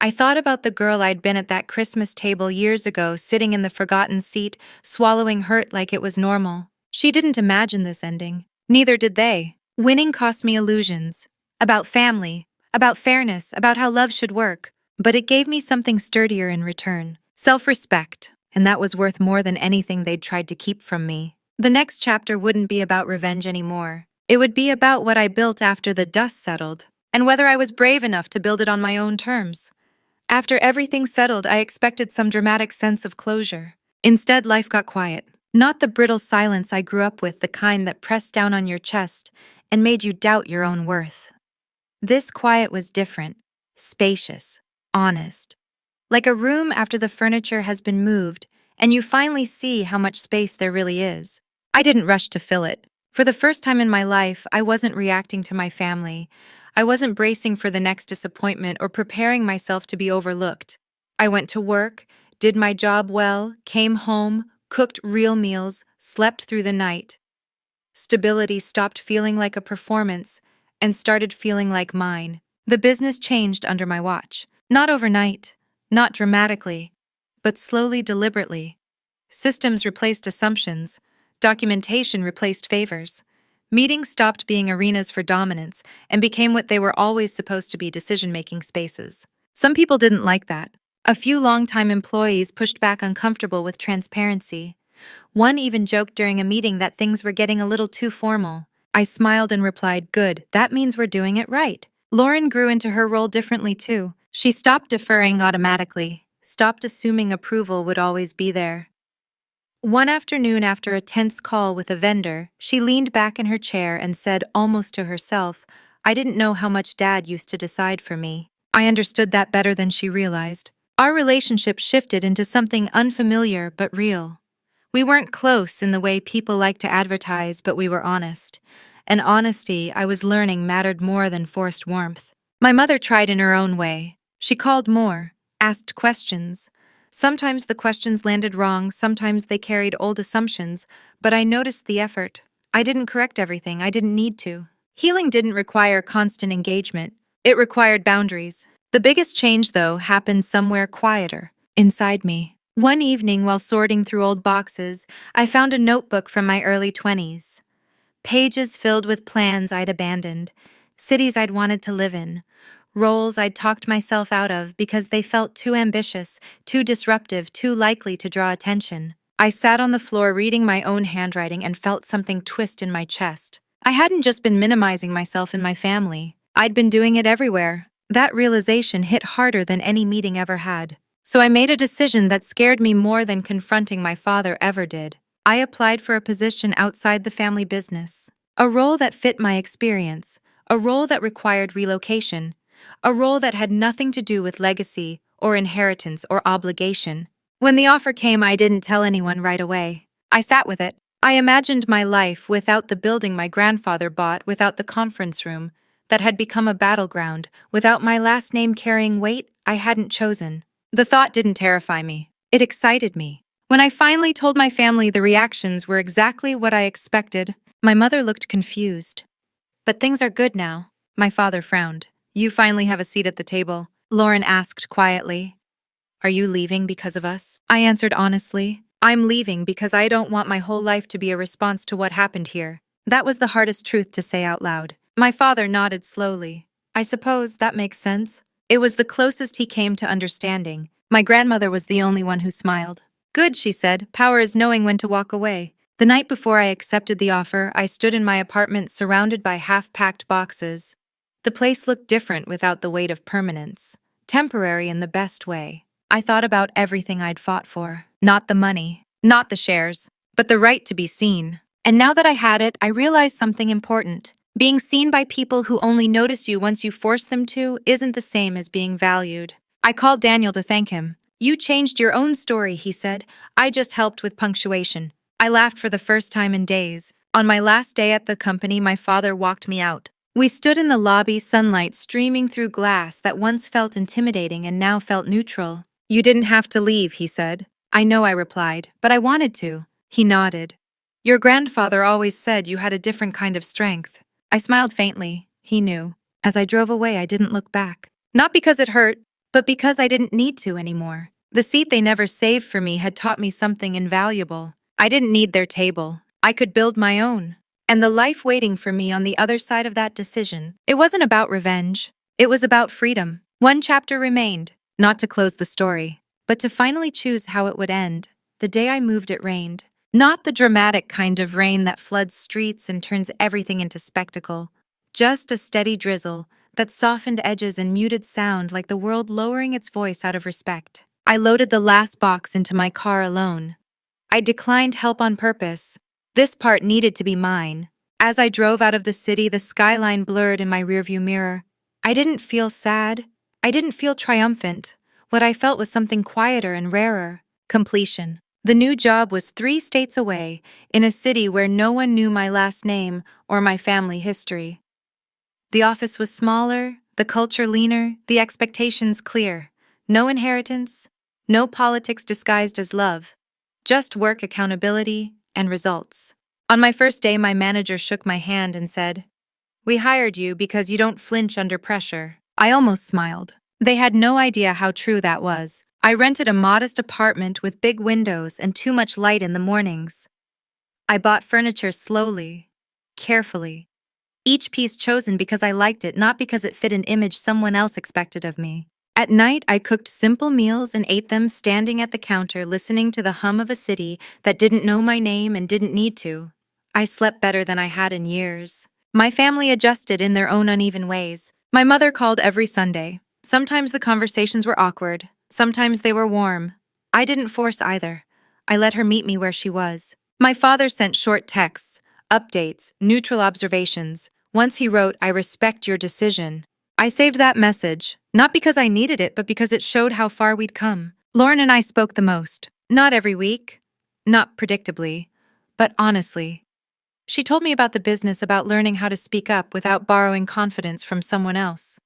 I thought about the girl I'd been at that Christmas table years ago, sitting in the forgotten seat, swallowing hurt like it was normal. She didn't imagine this ending. Neither did they. Winning cost me illusions. About family, about fairness, about how love should work. But it gave me something sturdier in return. Self-respect. And that was worth more than anything they'd tried to keep from me. The next chapter wouldn't be about revenge anymore. It would be about what I built after the dust settled, and whether I was brave enough to build it on my own terms. After everything settled, I expected some dramatic sense of closure. Instead, life got quiet. Not the brittle silence I grew up with, the kind that pressed down on your chest and made you doubt your own worth. This quiet was different, spacious, honest. Like a room after the furniture has been moved, and you finally see how much space there really is. I didn't rush to fill it. For the first time in my life, I wasn't reacting to my family. I wasn't bracing for the next disappointment or preparing myself to be overlooked. I went to work, did my job well, came home, cooked real meals, slept through the night. Stability stopped feeling like a performance and started feeling like mine. The business changed under my watch. Not overnight, not dramatically, but slowly, deliberately. Systems replaced assumptions. Documentation replaced favors. Meetings stopped being arenas for dominance and became what they were always supposed to be, decision-making spaces. Some people didn't like that. A few longtime employees pushed back, uncomfortable with transparency. One even joked during a meeting that things were getting a little too formal. I smiled and replied, Good, that means we're doing it right. Lauren grew into her role differently too. She stopped deferring automatically, stopped assuming approval would always be there. One afternoon, after a tense call with a vendor, she leaned back in her chair and said, almost to herself, I didn't know how much Dad used to decide for me. I understood that better than she realized. Our relationship shifted into something unfamiliar but real. We weren't close in the way people like to advertise, but we were honest. And honesty, I was learning, mattered more than forced warmth. My mother tried in her own way. She called more, asked questions. Sometimes the questions landed wrong, sometimes they carried old assumptions, but I noticed the effort. I didn't correct everything, I didn't need to. Healing didn't require constant engagement. It required boundaries. The biggest change, though, happened somewhere quieter, inside me. One evening, while sorting through old boxes, I found a notebook from my early 20s. Pages filled with plans I'd abandoned, cities I'd wanted to live in, roles I'd talked myself out of because they felt too ambitious, too disruptive, too likely to draw attention. I sat on the floor reading my own handwriting and felt something twist in my chest. I hadn't just been minimizing myself in my family. I'd been doing it everywhere. That realization hit harder than any meeting ever had. So I made a decision that scared me more than confronting my father ever did. I applied for a position outside the family business. A role that fit my experience. A role that required relocation. A role that had nothing to do with legacy or inheritance or obligation. When the offer came, I didn't tell anyone right away. I sat with it. I imagined my life without the building my grandfather bought, without the conference room that had become a battleground, without my last name carrying weight I hadn't chosen. The thought didn't terrify me. It excited me. When I finally told my family, the reactions were exactly what I expected. My mother looked confused. "But things are good now." My father frowned. "You finally have a seat at the table," Lauren asked quietly. "Are you leaving because of us?" I answered honestly. "I'm leaving because I don't want my whole life to be a response to what happened here." That was the hardest truth to say out loud. My father nodded slowly. "I suppose that makes sense." It was the closest he came to understanding. My grandmother was the only one who smiled. "Good," she said. "Power is knowing when to walk away." The night before I accepted the offer, I stood in my apartment surrounded by half-packed boxes. The place looked different without the weight of permanence. Temporary in the best way. I thought about everything I'd fought for. Not the money, not the shares, but the right to be seen. And now that I had it, I realized something important. Being seen by people who only notice you once you force them to isn't the same as being valued. I called Daniel to thank him. "You changed your own story," he said. "I just helped with punctuation." I laughed for the first time in days. On my last day at the company, my father walked me out. We stood in the lobby, sunlight streaming through glass that once felt intimidating and now felt neutral. "You didn't have to leave," he said. "I know," I replied, "but I wanted to." He nodded. "Your grandfather always said you had a different kind of strength." I smiled faintly. He knew. As I drove away, I didn't look back. Not because it hurt, but because I didn't need to anymore. The seat they never saved for me had taught me something invaluable. I didn't need their table. I could build my own. And the life waiting for me on the other side of that decision. It wasn't about revenge. It was about freedom. One chapter remained, not to close the story, but to finally choose how it would end. The day I moved, it rained. Not the dramatic kind of rain that floods streets and turns everything into spectacle. Just a steady drizzle that softened edges and muted sound, like the world lowering its voice out of respect. I loaded the last box into my car alone. I declined help on purpose. This part needed to be mine. As I drove out of the city, the skyline blurred in my rearview mirror. I didn't feel sad. I didn't feel triumphant. What I felt was something quieter and rarer. Completion. The new job was 3 states away, in a city where no one knew my last name or my family history. The office was smaller, the culture leaner, the expectations clear. No inheritance, no politics disguised as love. Just work, accountability, and results. On my first day, my manager shook my hand and said, "We hired you because you don't flinch under pressure." I almost smiled. They had no idea how true that was. I rented a modest apartment with big windows and too much light in the mornings. I bought furniture slowly, carefully. Each piece chosen because I liked it, not because it fit an image someone else expected of me. At night, I cooked simple meals and ate them standing at the counter, listening to the hum of a city that didn't know my name and didn't need to. I slept better than I had in years. My family adjusted in their own uneven ways. My mother called every Sunday. Sometimes the conversations were awkward. Sometimes they were warm. I didn't force either. I let her meet me where she was. My father sent short texts, updates, neutral observations. Once he wrote, "I respect your decision." I saved that message, not because I needed it, but because it showed how far we'd come. Lauren and I spoke the most. Not every week, not predictably, but honestly. She told me about the business, about learning how to speak up without borrowing confidence from someone else.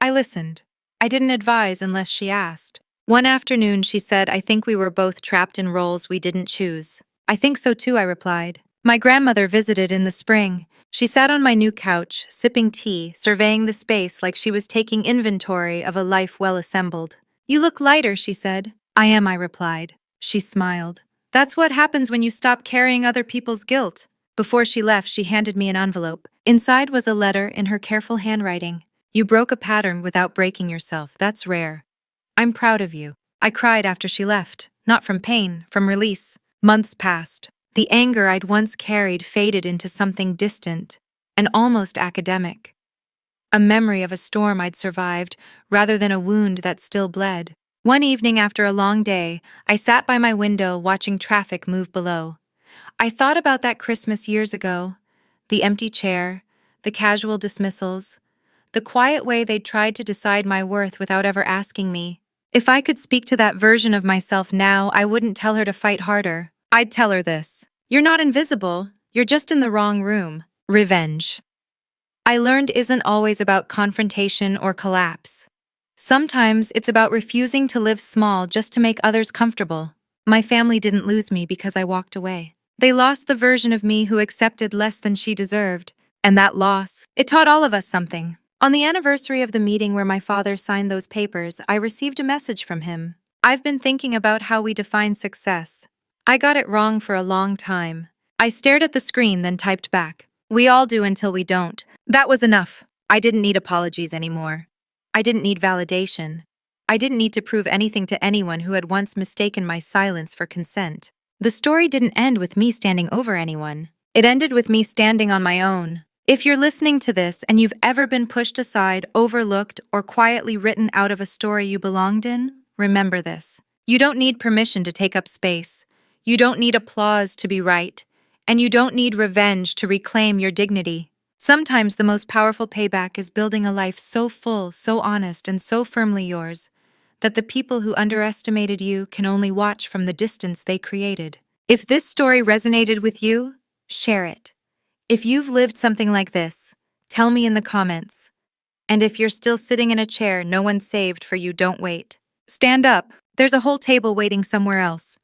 I listened. I didn't advise unless she asked. One afternoon, she said, "I think we were both trapped in roles we didn't choose." "I think so too," I replied. My grandmother visited in the spring. She sat on my new couch, sipping tea, surveying the space like she was taking inventory of a life well assembled. "You look lighter," she said. "I am," I replied. She smiled. "That's what happens when you stop carrying other people's guilt." Before she left, she handed me an envelope. Inside was a letter in her careful handwriting. "You broke a pattern without breaking yourself. That's rare. I'm proud of you." I cried after she left, not from pain, from release. Months passed. The anger I'd once carried faded into something distant and almost academic. A memory of a storm I'd survived, rather than a wound that still bled. One evening after a long day, I sat by my window watching traffic move below. I thought about that Christmas years ago, the empty chair, the casual dismissals, the quiet way they'd tried to decide my worth without ever asking me. If I could speak to that version of myself now, I wouldn't tell her to fight harder. I'd tell her this: you're not invisible, you're just in the wrong room. Revenge. I learned isn't always about confrontation or collapse. Sometimes it's about refusing to live small just to make others comfortable. My family didn't lose me because I walked away. They lost the version of me who accepted less than she deserved. And that loss, it taught all of us something. On the anniversary of the meeting where my father signed those papers, I received a message from him. I've been thinking about how we define success. I got it wrong for a long time. I stared at the screen, then typed back. We all do until we don't. That was enough. I didn't need apologies anymore. I didn't need validation. I didn't need to prove anything to anyone who had once mistaken my silence for consent. The story didn't end with me standing over anyone. It ended with me standing on my own. If you're listening to this and you've ever been pushed aside, overlooked, or quietly written out of a story you belonged in, remember this. You don't need permission to take up space. You don't need applause to be right. And you don't need revenge to reclaim your dignity. Sometimes the most powerful payback is building a life so full, so honest, and so firmly yours that the people who underestimated you can only watch from the distance they created. If this story resonated with you, share it. If you've lived something like this, tell me in the comments. And if you're still sitting in a chair no one saved for you, don't wait. Stand up. There's a whole table waiting somewhere else.